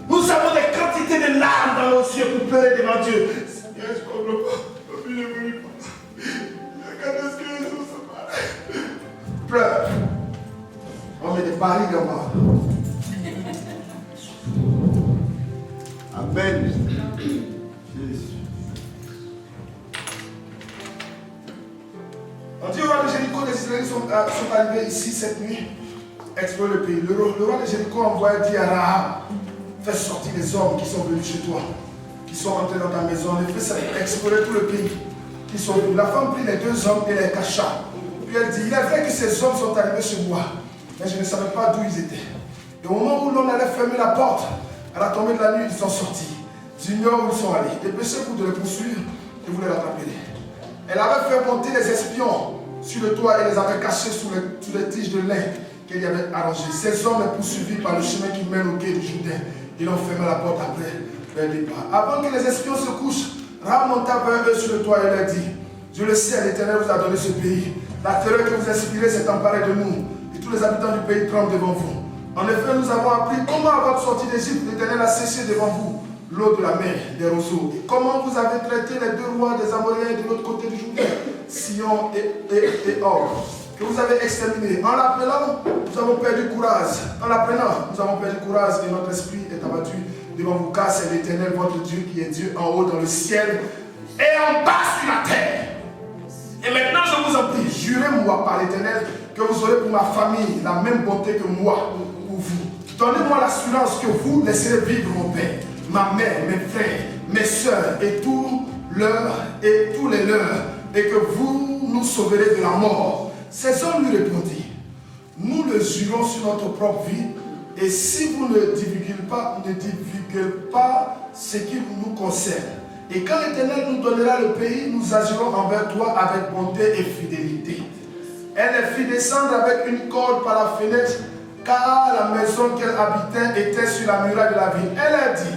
Nous avons des quantités de larmes dans nos yeux pour pleurer devant Dieu. Seigneur, je comprends pas. Ma vie ne veut pas. Quand est-ce que les choses se parlent? Pleure. On met des barils en bas. Amen. On dit au roi de Jéricho, les Israéliens sont arrivés ici cette nuit, explorer le pays. Le roi de Jéricho envoie dire à Rahab, fais sortir les hommes qui sont venus chez toi, qui sont rentrés dans ta maison, et fais explorer tout le pays. Qui sont venus. La femme prit les deux hommes et les cacha. Puis elle dit, il est vrai que ces hommes sont arrivés chez moi, mais je ne savais pas d'où ils étaient. Et au moment où l'homme allait fermer la porte, à la tombée de la nuit, ils sont sortis. J'ignore où ils sont allés. Dépêchez-vous de les poursuivre et vous les rattraperez. Elle avait fait monter les espions sur le toit et les avait cachés sous les tiges de lin qu'elle y avait arrangées. Ces hommes les poursuivis par le chemin qui mène au quai du Jourdain. Ils ont fermé la porte après leur départ. Avant que les espions se couchent, Rahab monta vers eux sur le toit et leur dit, je le sais, l'Éternel vous a donné ce pays. La terreur que vous inspirez s'est emparée de nous et tous les habitants du pays tremblent devant vous. En effet, nous avons appris comment, avant de sortir d'Égypte, l'Éternel a séché devant vous l'eau de la mer, des roseaux. Et comment vous avez traité les deux rois des Amoréens de l'autre côté du Jourdain, Sion et Og, que vous avez exterminés. En l'appelant, nous avons perdu courage. En l'apprenant, nous avons perdu courage et notre esprit est abattu devant vous, car c'est l'Éternel, votre Dieu, qui est Dieu en haut dans le ciel et en bas sur la terre. Et maintenant, je vous en prie, jurez-moi par l'Éternel que vous aurez pour ma famille la même bonté que moi pour vous. Donnez-moi l'assurance que vous laisserez vivre mon père, ma mère, mes frères, mes soeurs et tous les leurs, et que vous nous sauverez de la mort. Ces hommes lui répondirent, nous le jurons sur notre propre vie, et si vous ne divulguez pas ce qui nous concerne. Et quand l'Éternel nous donnera le pays, nous agirons envers toi avec bonté et fidélité. Elle les fit descendre avec une corde par la fenêtre, car la maison qu'elle habitait était sur la muraille de la ville. Elle a dit,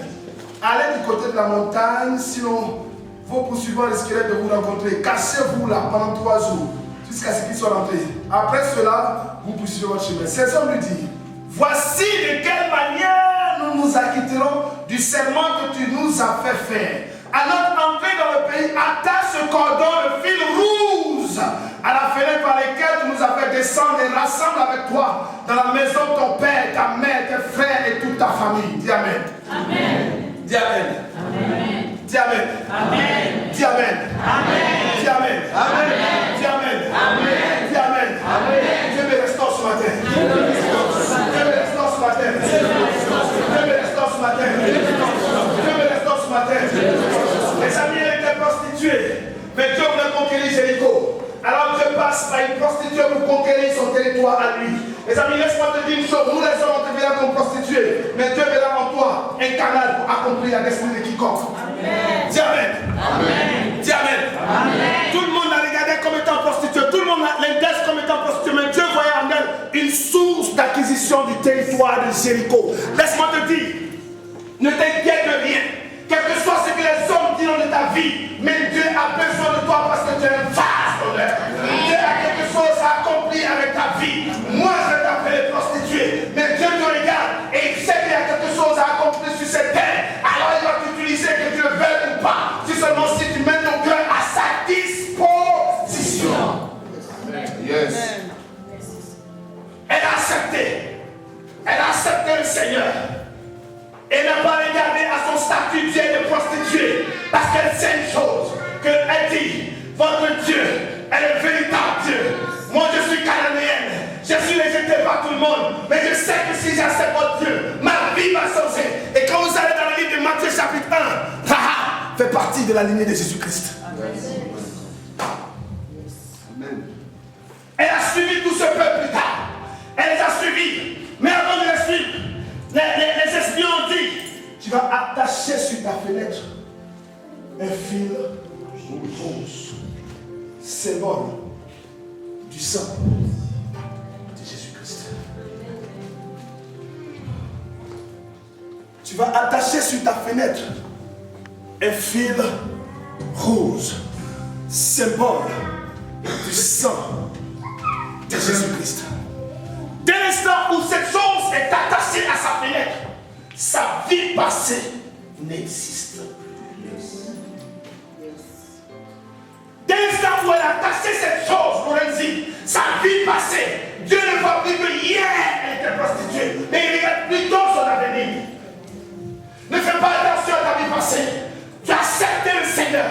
allez du côté de la montagne, sinon vos poursuivants risqueraient de vous rencontrer. Cachez-vous là pendant 3 jours, jusqu'à ce qu'ils soient rentrés. Après cela, vous poursuivrez votre chemin. Ces hommes lui disent, voici de quelle manière nous nous acquitterons du serment que tu nous as fait faire. À notre entrée dans le pays, attache ce cordon de fil rouge à la fenêtre par laquelle tu nous as fait descendre et rassemble avec toi dans la maison de ton père, ta mère, tes frères et toute ta famille. Dis Amen. Amen. Dis Amen. Amen. Dis Amen. Amen. Dis Amen. Amen. Dis Amen. Amen. Dis Amen. Amen. Dis Amen. Amen. Dieu me restaure ce matin. Dieu me restaure ce matin. Dieu me restaure ce matin. Dieu me restaure ce matin. Les amis, elle était prostituée, mais Dieu voulait conquérir Jéricho. Alors Dieu passe par une prostituée pour conquérir son territoire à lui. Les amis, laisse-moi prostituée, mais Dieu verra en toi un canal pour accomplir la destinée de quiconque. Amen. Dis Amen. Amen. Dis Amen. Amen. Tout le monde la regardait comme étant prostituée, tout le monde l'index comme étant prostituée, mais Dieu voyait en elle une source d'acquisition du territoire de Jéricho. Laisse-moi te dire, ne t'inquiète de rien. Quel que soit ce que les hommes diront de ta vie, mais Dieu a besoin de toi parce que tu es un vase d'honneur. Dieu a quelque chose à accomplir avec ta vie. Moi, je vais t'appeler prostituée, mais Dieu te regarde et il sait qu'il y a quelque chose à accomplir sur cette terre. Alors il va t'utiliser, que tu le veuilles ou pas. Si seulement si tu mets ton cœur à sa disposition. Yes. Elle a accepté. Elle a accepté le Seigneur. Elle n'a pas regardé à son statut de prostituée. Parce qu'elle sait une chose. Qu'elle dit, votre Dieu est le véritable Dieu. Moi je suis cananéenne. Je suis rejeté par tout le monde. Mais je sais que si j'accepte votre Dieu, ma vie va changer. Et quand vous allez dans le livre de Matthieu chapitre 1, Rahab fait partie de la lignée de Jésus-Christ. Amen. Elle a suivi tout ce peuple plus tard. Elle les a suivis. Mais avant de les suivre, les espions ont dit, tu vas attacher sur ta fenêtre un fil rose, symbole du sang de Jésus-Christ. Tu vas attacher sur ta fenêtre un fil rose, symbole du sang de Jésus-Christ. Dès l'instant où cette chose est attachée à sa fenêtre, sa vie passée n'existe plus. Dès l'instant où elle a attaché cette chose, Lorenzi, sa vie passée, Dieu ne voit plus que hier elle était prostituée, mais il regarde plutôt son avenir. Ne fais pas attention à ta vie passée. Tu as accepté le Seigneur.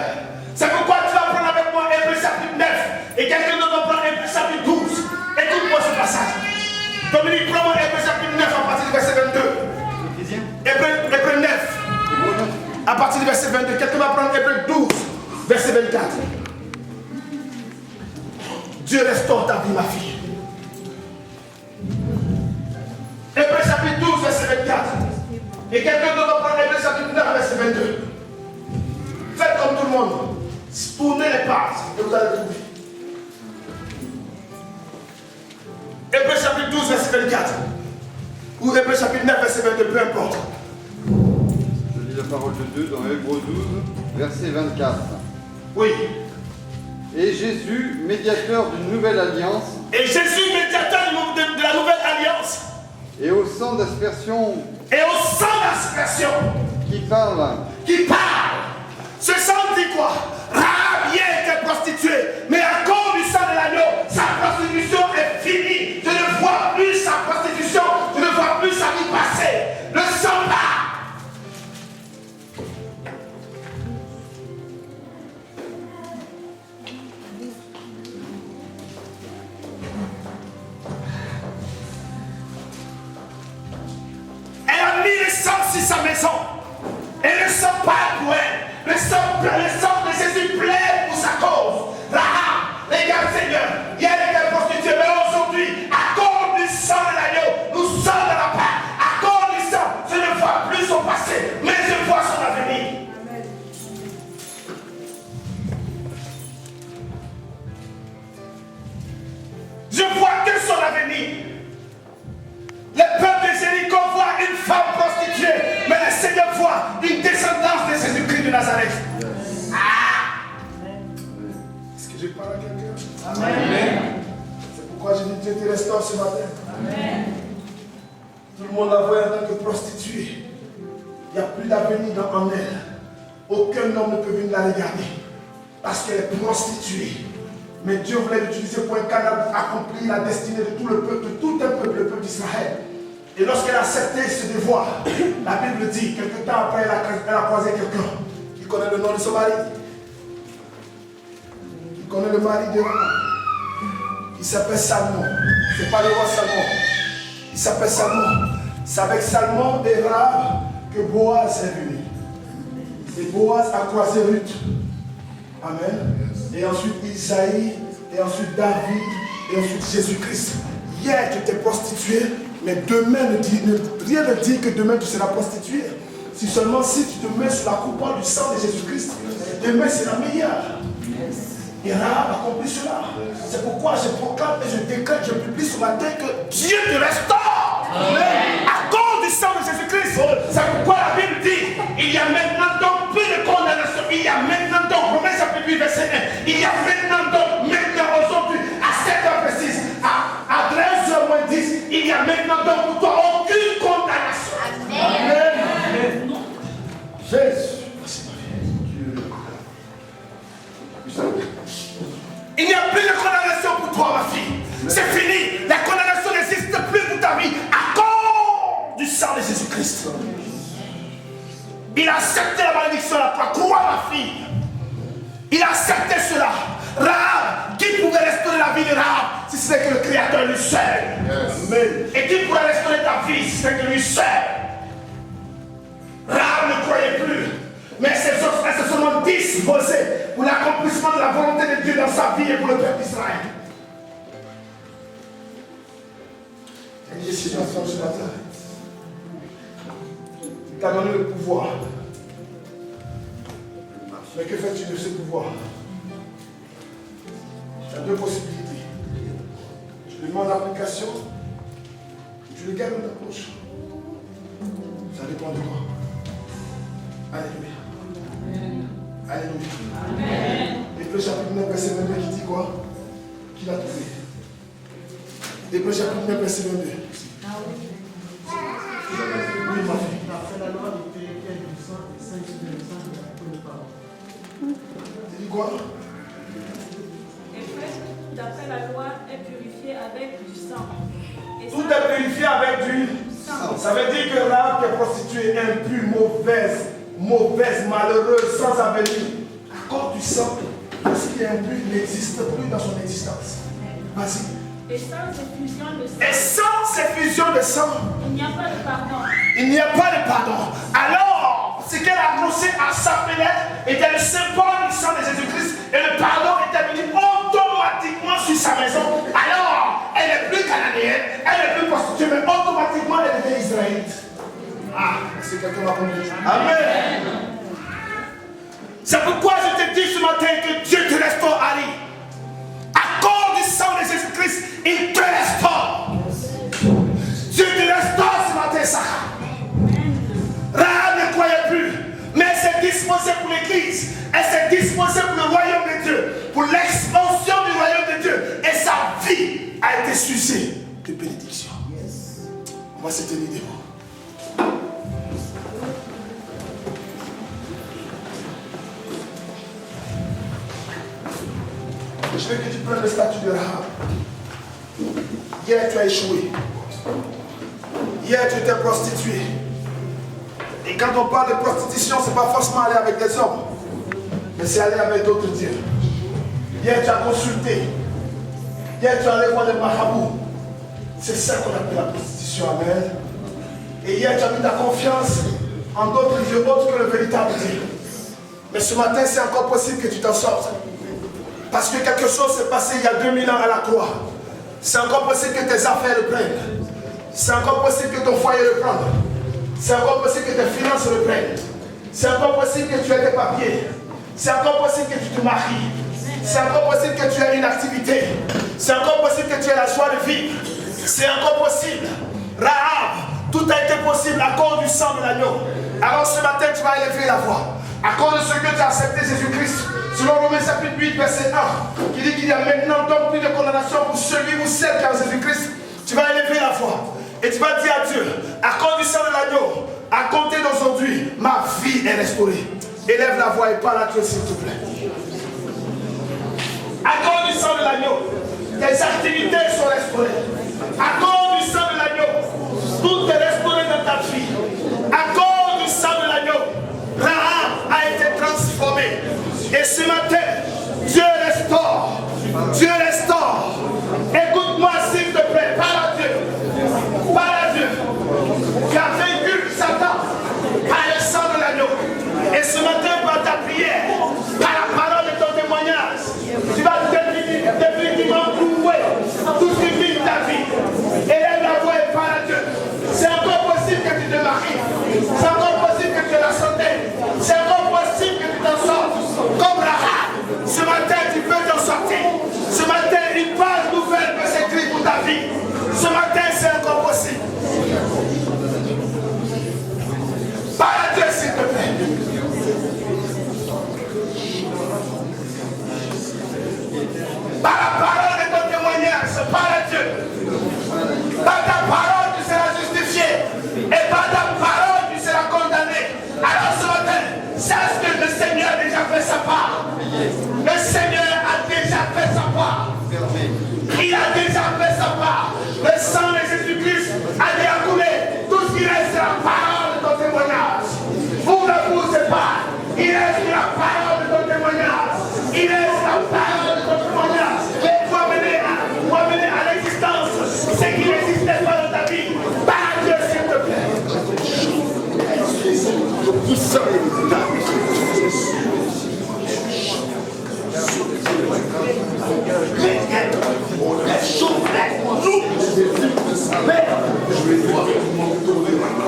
C'est pourquoi tu vas prendre avec moi Hébreux chapitre 9 et quelqu'un d'autre va prendre Hébreux chapitre 12. Écoute-moi ce passage. Dominique, prends-moi Hébreux chapitre 9 à partir du verset 22. Hébreux 9. À partir du verset 22. Quelqu'un va prendre Hébreux 12, verset 24. Dieu restaure ta vie, ma fille. Hébreux chapitre 12, verset 24. Et quelqu'un d'autre va prendre Hébreux chapitre 9, verset 22. Faites comme tout le monde. Tournez les pages et vous allez trouver. Hébreux chapitre 12, verset 24. Ou Hébreux chapitre 9, verset 22, peu importe. Je lis la parole de Dieu dans Hébreux 12, verset 24. Oui. Et Jésus, médiateur d'une nouvelle alliance, Et Jésus, médiateur de la nouvelle alliance, et au sang d'aspersion et au sang d'aspersion qui parle, ce sang dit quoi? Rahab hier était prostituée, mais à cause du sang de l'agneau, sa prostitution est finie. Je ne vois plus sa prostitution, je ne vois plus sa vie passer. Le sang part. Elle a mis le sang sur sa maison. Et le sang part pour elle. Le sang de Jésus plaît pour sa cause. Rahab, regarde Seigneur, hier elle était prostituée, mais aujourd'hui, à cause du sang de l'agneau, nous sommes dans la paix. À cause du sang, je ne vois plus son passé, mais je vois son avenir. Amen. Je vois que son avenir. Le peuple de Jéricho voit une femme prostituée, mais le Seigneur voit une descendance de Jésus-Christ de Nazareth. Ah! Est-ce que je parle à quelqu'un? Amen. C'est pourquoi je dis Dieu te restaure ce matin. Amen. Tout le monde la voit en tant que prostituée. Il n'y a plus d'avenir en elle. Aucun homme ne peut venir la regarder parce qu'elle est prostituée. Mais Dieu voulait l'utiliser pour un canal pour accomplir la destinée de tout le peuple, de tout un peuple, le peuple d'Israël. Et lorsqu'elle a accepté ce devoir, la Bible dit, quelque temps après, elle a croisé quelqu'un. Il connaît le nom de son mari. Il connaît le mari de Rahab. Il s'appelle Salmon. Ce n'est pas le roi Salmon. Il s'appelle Salmon. C'est avec Salmon et Rahab que Boaz est venu. Et Boaz a croisé Ruth. Amen. Et ensuite Isaïe, et ensuite David, et ensuite Jésus-Christ. Hier tu étais prostituée, Mais demain, rien ne dit que demain tu seras prostituée. Si seulement si tu te mets sur la coupole du sang de Jésus-Christ, demain c'est la meilleure. Et Rahab accomplit cela. C'est pourquoi je proclame et je décrète, je publie ce matin que Dieu te restaure. À cause du sang de Jésus-Christ. C'est pourquoi la Bible dit, il y a maintenant donc plus de condamnation. Il y a maintenant donc, Romains chapitre 8 verset 1. Il y a maintenant donc, maintenant aujourd'hui, à cette heure précise, à 13h10, il y a maintenant donc pour toi aucune condamnation. Amen. Jésus. Il n'y a plus de condamnation pour toi, ma fille. C'est fini. La condamnation n'existe plus pour ta vie à cause du sang de Jésus-Christ. Il a accepté la malédiction à la croix. Crois, ma fille. Il a accepté cela. Rahab, qui pouvait restaurer la vie de Rahab si ce n'est que le Créateur lui seul. Amen. Et qui pourrait restaurer ta vie si ce n'est que lui seul. Rahab ne croyait plus. Mais ses offres restent seulement disposées pour l'accomplissement de la volonté de Dieu dans sa vie et pour le peuple d'Israël. Et je suis ensemble ce matin. Il t'a donné le pouvoir. Mais que fais-tu de ce pouvoir? Tu as deux possibilités. Tu le mets en application, tu le gardes dans ta poche. Ça dépend de toi. Alléluia. Alléluia. Amen. Hébreux chapitre 9, verset 22 qui dit quoi? Qui l'a trouvé? Hébreux chapitre 9, verset 22. Oui, ma fille. Tu dis quoi? Et presque tout d'après la loi est purifié avec du sang. Et Tout est purifié avec du sang. Ça veut dire que Rahab qui est prostituée, impure, mauvaise, malheureuse, sans avenir, à cause du sang, ce qui est impur n'existe plus dans son existence. Vas-y. Et sans effusion de sang. Et sans effusion de sang, Il n'y a pas de pardon. il n'y a pas de pardon. Alors, ce qu'elle a annoncé à sa fenêtre était le symbole du sang de Jésus-Christ et le pardon était venu automatiquement sur sa maison. Alors, elle n'est plus cananéenne, elle n'est plus prostituée, mais automatiquement elle devient israélite. Ah, c'est quelqu'un m'a compris. Amen. C'est pourquoi je te dis ce matin que Dieu te restaure, Ali. À cause du sang de Jésus-Christ, il te restaure. Dieu te restaure ce matin, Sarah. Rahab ne croyait plus, mais elle s'est disposée pour l'église. Elle s'est disposée pour le royaume de Dieu, pour l'expansion du royaume de Dieu. Et sa vie a été sucée de bénédiction. Moi, c'était une idée. Je veux que tu prennes le statut de Rahab. Hier, tu as échoué. Hier, tu étais prostituée. Et quand on parle de prostitution, ce n'est pas forcément aller avec des hommes, mais c'est aller avec d'autres dieux. Hier, tu as consulté. Hier, tu as allé voir des marabouts. C'est ça qu'on appelle la prostitution, amen. Et hier, tu as mis ta confiance en d'autres dieux autres que le véritable Dieu. Mais ce matin, c'est encore possible que tu t'en sortes. Parce que quelque chose s'est passé il y a 2000 ans à la croix. C'est encore possible que tes affaires le prennent. C'est encore possible que ton foyer le prenne. C'est encore possible que tes finances le prennent. C'est encore possible que tu aies tes papiers. C'est encore possible que tu te maries. C'est encore possible que tu aies une activité. C'est encore possible que tu aies la joie de vivre. C'est encore possible. Rahab, tout a été possible à cause du sang de l'agneau. Alors ce matin, tu vas élever la voix. À cause de ce que tu as accepté Jésus-Christ. Selon Romains chapitre 8, verset 1, qui dit qu'il y a maintenant donc plus de condamnation pour celui ou celle qui a Jésus-Christ, tu vas élever la voix et tu vas dire à Dieu, à cause du sang de l'agneau, à compter d'aujourd'hui, ma vie est restaurée. Élève la voix et parle à Dieu s'il te plaît. À cause du sang de l'agneau, tes activités sont restaurées. À cause du sang de l'agneau, tout est restauré dans ta vie. À cause du sang de l'agneau, Rahab a été transformé. Et ce matin, Dieu restaure. Dieu restaure. Écoute-moi s'il te plaît. Parle à Dieu. Parle à Dieu. Tu as vaincu Satan par le sang de l'agneau. Et ce matin, par ta prière, par la parole de ton témoignage, tu vas définitivement prouver tout ce qui vit ta vie.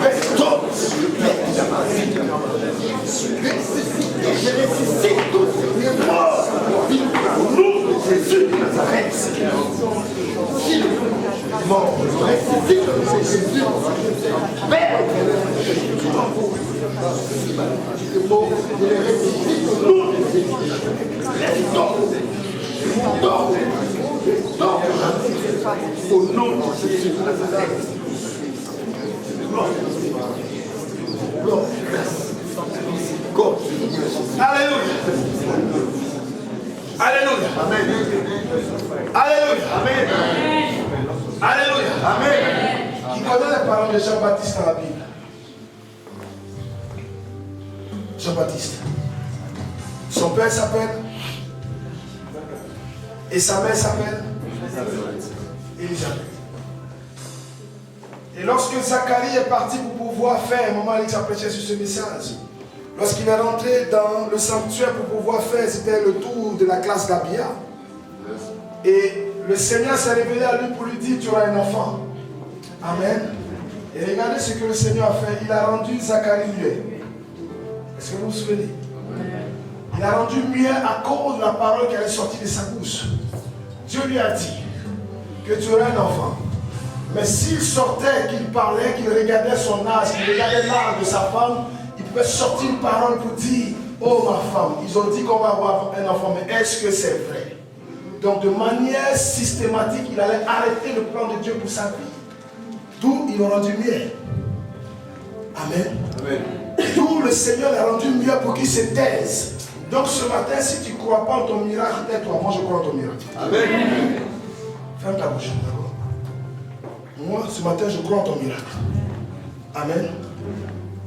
Restaure. Je ressuscite tous les morts. Au nom de Jésus de Nazareth. Mort, ressuscite au nom de Jésus. Père, les morts, je les ressuscite au nom de Jésus. Restaure. Au nom de Jésus de Nazareth. Alléluia. Alléluia. Amen. Alléluia. Amen. Alléluia. Amen. Qui connaît les paroles de Jean-Baptiste dans la Bible? Jean-Baptiste. Son père s'appelle et sa mère s'appelle Élisabeth. Et lorsque Zacharie est parti pour pouvoir faire, maman Alex a prêché sur ce message, lorsqu'il est rentré dans le sanctuaire pour pouvoir faire, c'était le tour de la classe d'Abia. Et le Seigneur s'est révélé à lui pour lui dire, tu auras un enfant. Amen. Et regardez ce que le Seigneur a fait. Il a rendu Zacharie muet. Est-ce que vous vous souvenez? Il a rendu muet à cause de la parole qui allait sortir de sa bouche. Dieu lui a dit que tu aurais un enfant. Mais s'il sortait, qu'il parlait, qu'il regardait son âge, qu'il regardait l'âge de sa femme, il pouvait sortir une parole pour dire, oh ma femme, ils ont dit qu'on va avoir un enfant, mais est-ce que c'est vrai? Donc de manière systématique, il allait arrêter le plan de Dieu pour sa vie. D'où il l'a rendu muet. Amen. Amen. D'où le Seigneur l'a rendu muet pour qu'il se taise. Donc ce matin, si tu ne crois pas en ton miracle, tais-toi. Moi je crois en ton miracle. Amen. Ferme ta bouche, d'accord? Moi, ce matin, je crois en ton miracle. Amen.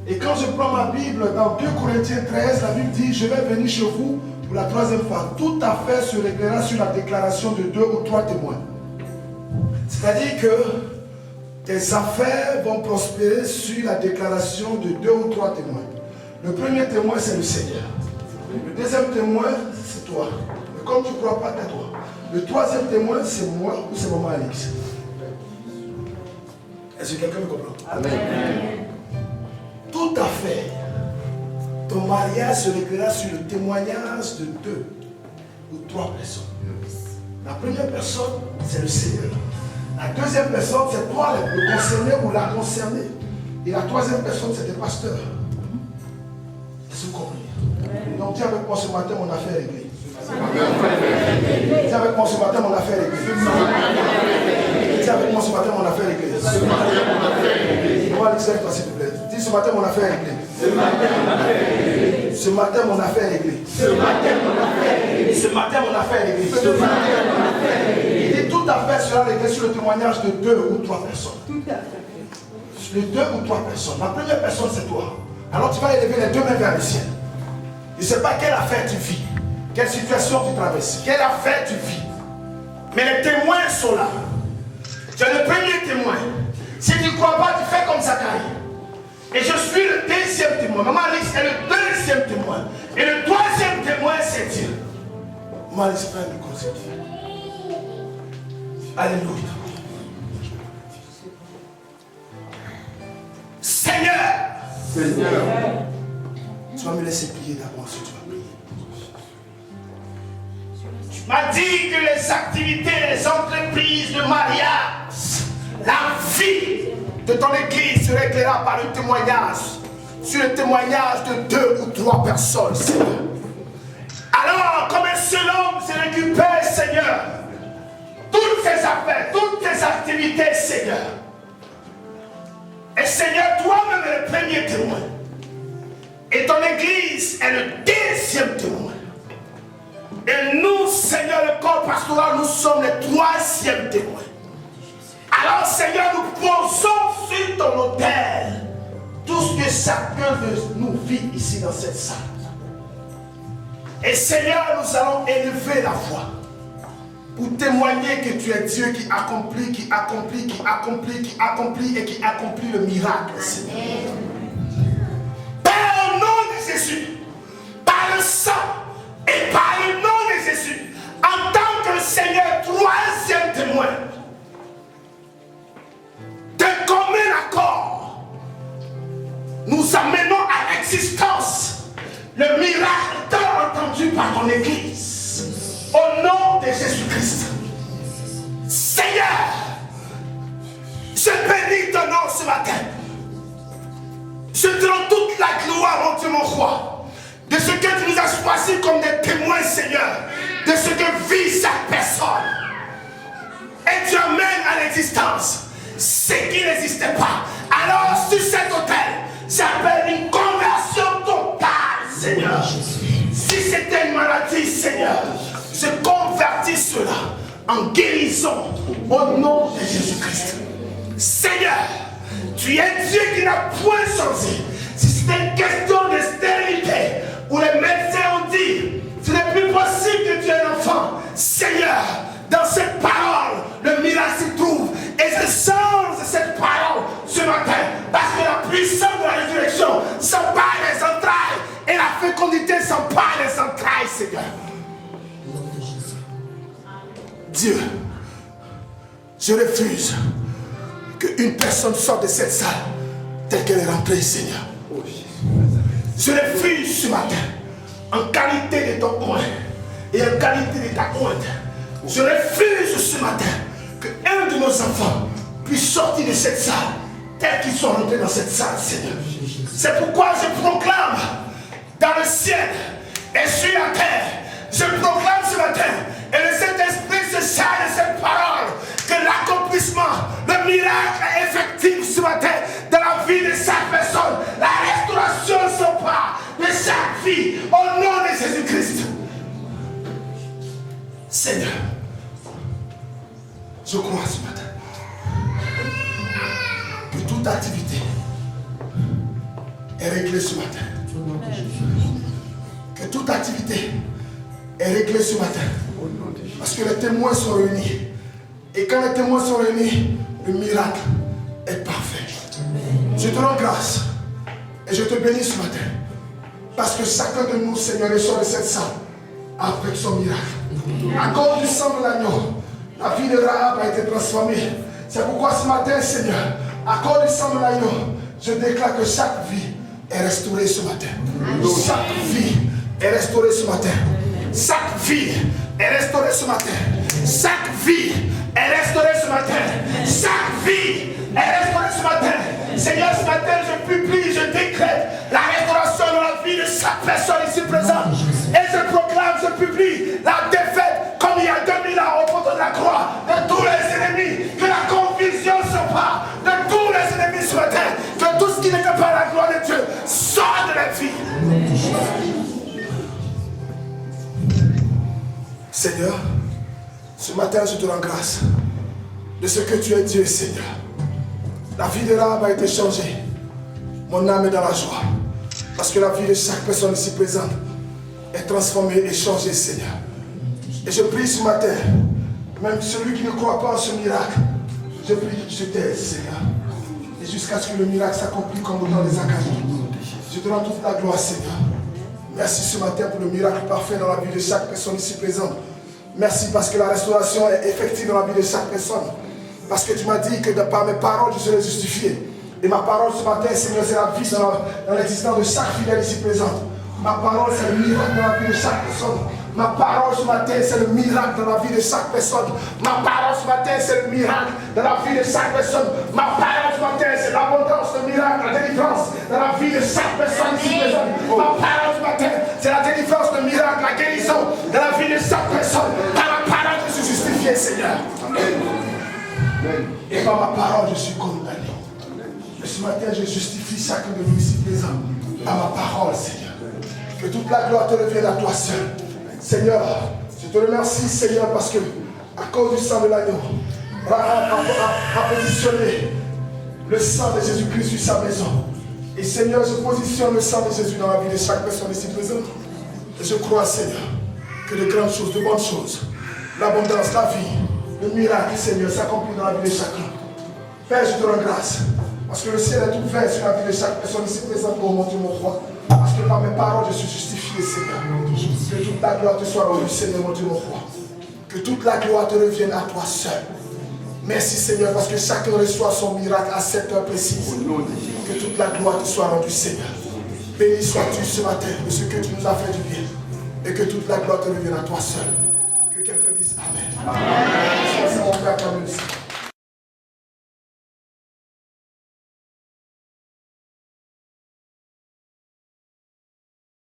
Et quand je prends ma Bible, dans 2 Corinthiens 13, la Bible dit, je vais venir chez vous pour la 3e fois. Toute affaire se réglera sur la déclaration de 2 ou 3 témoins. C'est-à-dire que tes affaires vont prospérer sur la déclaration de 2 ou 3 témoins. Le premier témoin, c'est le Seigneur. Le deuxième témoin, c'est toi. Mais comme tu ne crois pas, tais-toi. Le 3e témoin, c'est moi ou c'est maman Alix. Est-ce que quelqu'un me comprend? Amen. Tout à fait. Ton mariage se réglera sur le témoignage de 2 ou 3 personnes. La première personne, c'est le Seigneur. La deuxième personne, c'est toi, le concerné ou la concernée. Et la 3e personne, c'est tes pasteurs. Est-ce que vous comprenez? Donc dis avec moi ce matin, mon affaire est réglée. Dis avec moi ce matin, mon affaire est réglée. Dis avec moi ce matin, mon affaire est réglée. Moi, Alex, s'il te plaît. Dis ce matin, mon affaire est réglée. Ce matin, mon affaire est réglée. Ce matin, mon affaire est réglée. Ce matin, mon affaire est réglée. Ce matin, mon affaire est réglée. Et toute affaire sera réglée sur le témoignage de 2 ou 3 personnes. Tout à fait. Sur les 2 ou 3 personnes. La première personne, c'est toi. Alors tu vas élever les 2 mains vers le ciel. Je ne sais pas quelle affaire tu vis, quelle situation tu traverses, quelle affaire tu vis. Mais les témoins sont là. Tu es le premier témoin. Si tu ne crois pas, tu fais comme Zacharie. Et je suis le 2e témoin. Maman Alice est le 2e témoin. Et le 3e témoin, c'est Dieu. Maman Alice, prends le micro, c'est Dieu. Alléluia. Seigneur. Seigneur. Tu vas me laisser prier d'abord si tu vas prier. Tu m'as dit que les activités, les entreprises de mariage, la vie de ton église se réglera par un témoignage, sur le témoignage de 2 ou 3 personnes, Seigneur. Alors, comme un seul homme se récupère, Seigneur, toutes tes affaires, toutes tes activités, Seigneur. Et Seigneur, toi-même es le premier témoin. Et ton église est le 2e témoin. Et nous, Seigneur, le corps pastoral, nous sommes les 3e témoins. Alors, Seigneur, nous posons sur ton autel tout ce que chacun de nous vit ici dans cette salle. Et Seigneur, nous allons élever la voix pour témoigner que tu es Dieu qui accomplit, qui accomplit, qui accomplit, qui accomplit et qui accomplit le miracle, Seigneur. Père, au nom de Jésus, par le sang et par le nom de Jésus, en tant que Seigneur, 3e témoin, de commun accord, le miracle tant entendu par ton Église. Au nom de Jésus-Christ. Seigneur, je bénis ton nom ce matin. Je te rends toute la gloire, mon Dieu, mon roi, de ce que tu nous as choisis comme des témoins, Seigneur, de ce que vit chaque personne. Et tu amènes à l'existence ce qui n'existait pas. Alors, sur cet autel, j'appelle une conversion totale, Seigneur. Si c'était une maladie, Seigneur, je convertis cela en guérison au nom de Jésus-Christ. Seigneur, tu es Dieu qui n'a point changé. Si c'était une question de stérilité, où les médecins ont dit, ce n'est plus possible que tu aies un enfant. Seigneur, dans cette parole, le miracle s'y trouve. Et je change cette parole ce matin, parce que la puissance de la résurrection s'empare des entrailles, et la fécondité s'empare des entrailles, Seigneur. Dieu, je refuse qu'une personne sorte de cette salle telle qu'elle est rentrée, Seigneur. Je refuse ce matin, en qualité de ton oint et en qualité de ta ointe, je refuse ce matin qu'un de nos enfants puisse sortir de cette salle telle qu'ils sont rentrés dans cette salle, Seigneur. C'est pourquoi je proclame dans le ciel et sur la terre, je proclame ce matin, et le Saint-Esprit se charge de cette parole, que l'accomplissement, le miracle est effectif ce matin dans la vie de chaque personne. La restauration s'empare de chaque vie au nom de Jésus-Christ. Seigneur, je crois ce matin que toute activité est réglée ce matin. Que toute activité est réglée ce matin. Parce que les témoins sont réunis. Et quand les témoins sont réunis, le miracle est parfait. Je te rends grâce et je te bénis ce matin. Parce que chacun de nous, Seigneur, ressort de cette salle avec son miracle. À cause du sang de l'agneau, la vie de Rahab a été transformée. C'est pourquoi ce matin, Seigneur, à cause du sang de l'agneau, je déclare que chaque vie est restaurée ce matin. Chaque vie est restaurée ce matin. Chaque vie est restaurée ce matin. Chaque vie est restaurée ce matin. Chaque vie est restaurée ce matin. Seigneur, ce matin, je publie, je décrète la restauration dans la vie de chaque personne ici présente. Et je proclame, je publie la défaite, comme il y a 2000 ans au poteau de la croix, de tous les ennemis. Que la confusion s'empare de tous les ennemis ce matin. Que tout ce qui n'était pas la gloire de Dieu sorte de la vie. Seigneur, ce matin, je te rends grâce de ce que tu es Dieu, Seigneur. La vie de Rahab a été changée. Mon âme est dans la joie. Parce que la vie de chaque personne ici présente est transformée et changée, Seigneur. Et je prie ce matin, même celui qui ne croit pas en ce miracle, je prie que tu t'aides, Seigneur. Et jusqu'à ce que le miracle s'accomplisse comme dans les académies. Je te rends toute la gloire, Seigneur. Merci ce matin pour le miracle parfait dans la vie de chaque personne ici présente. Merci parce que la restauration est effective dans la vie de chaque personne. Parce que tu m'as dit que par mes paroles, je serai justifié. Et ma parole ce matin, Seigneur, c'est la vie dans l'existence de chaque fidèle ici présente. Ma parole, c'est le miracle dans la vie de chaque personne. Ma parole ce matin, c'est le miracle dans la vie de chaque personne. Ma parole ce matin, c'est le miracle dans la vie de chaque personne. Ma parole ce matin, c'est l'abondance, le miracle, la délivrance dans la vie de chaque personne ici présente. Ma parole ce matin, c'est la délivrance, le miracle, la guérison dans la vie de chaque personne. Par ma parole, je suis justifié, Seigneur. Et par ma parole, je suis condamné. Et ce matin, je justifie chacun de nous ici présents par ma parole, Seigneur. Que toute la gloire te revienne à toi seul. Seigneur, je te remercie, Seigneur, parce que à cause du sang de l'agneau, Rahab a positionné le sang de Jésus-Christ sur sa maison. Et Seigneur, je positionne le sang de Jésus dans la vie de chaque personne ici présente. Et je crois, Seigneur, que de grandes choses, de bonnes choses, l'abondance, la vie, le miracle, Seigneur, s'accomplit dans la vie de chacun. Père, je te rends grâce. Parce que le ciel est ouvert sur la vie de chaque personne ici présente pour mon Dieu, mon roi. Parce que par mes paroles, je suis justifié, Seigneur. Que toute la gloire te soit rendue, Seigneur, mon Dieu, mon roi. Que toute la gloire te revienne à toi seul. Merci, Seigneur, parce que chacun reçoit son miracle à cette heure précise. Que toute la gloire te soit rendue, Seigneur. Béni sois-tu ce matin de ce que tu nous as fait du bien. Et que toute la gloire te revienne à toi seul. Que quelqu'un dise Amen. Amen.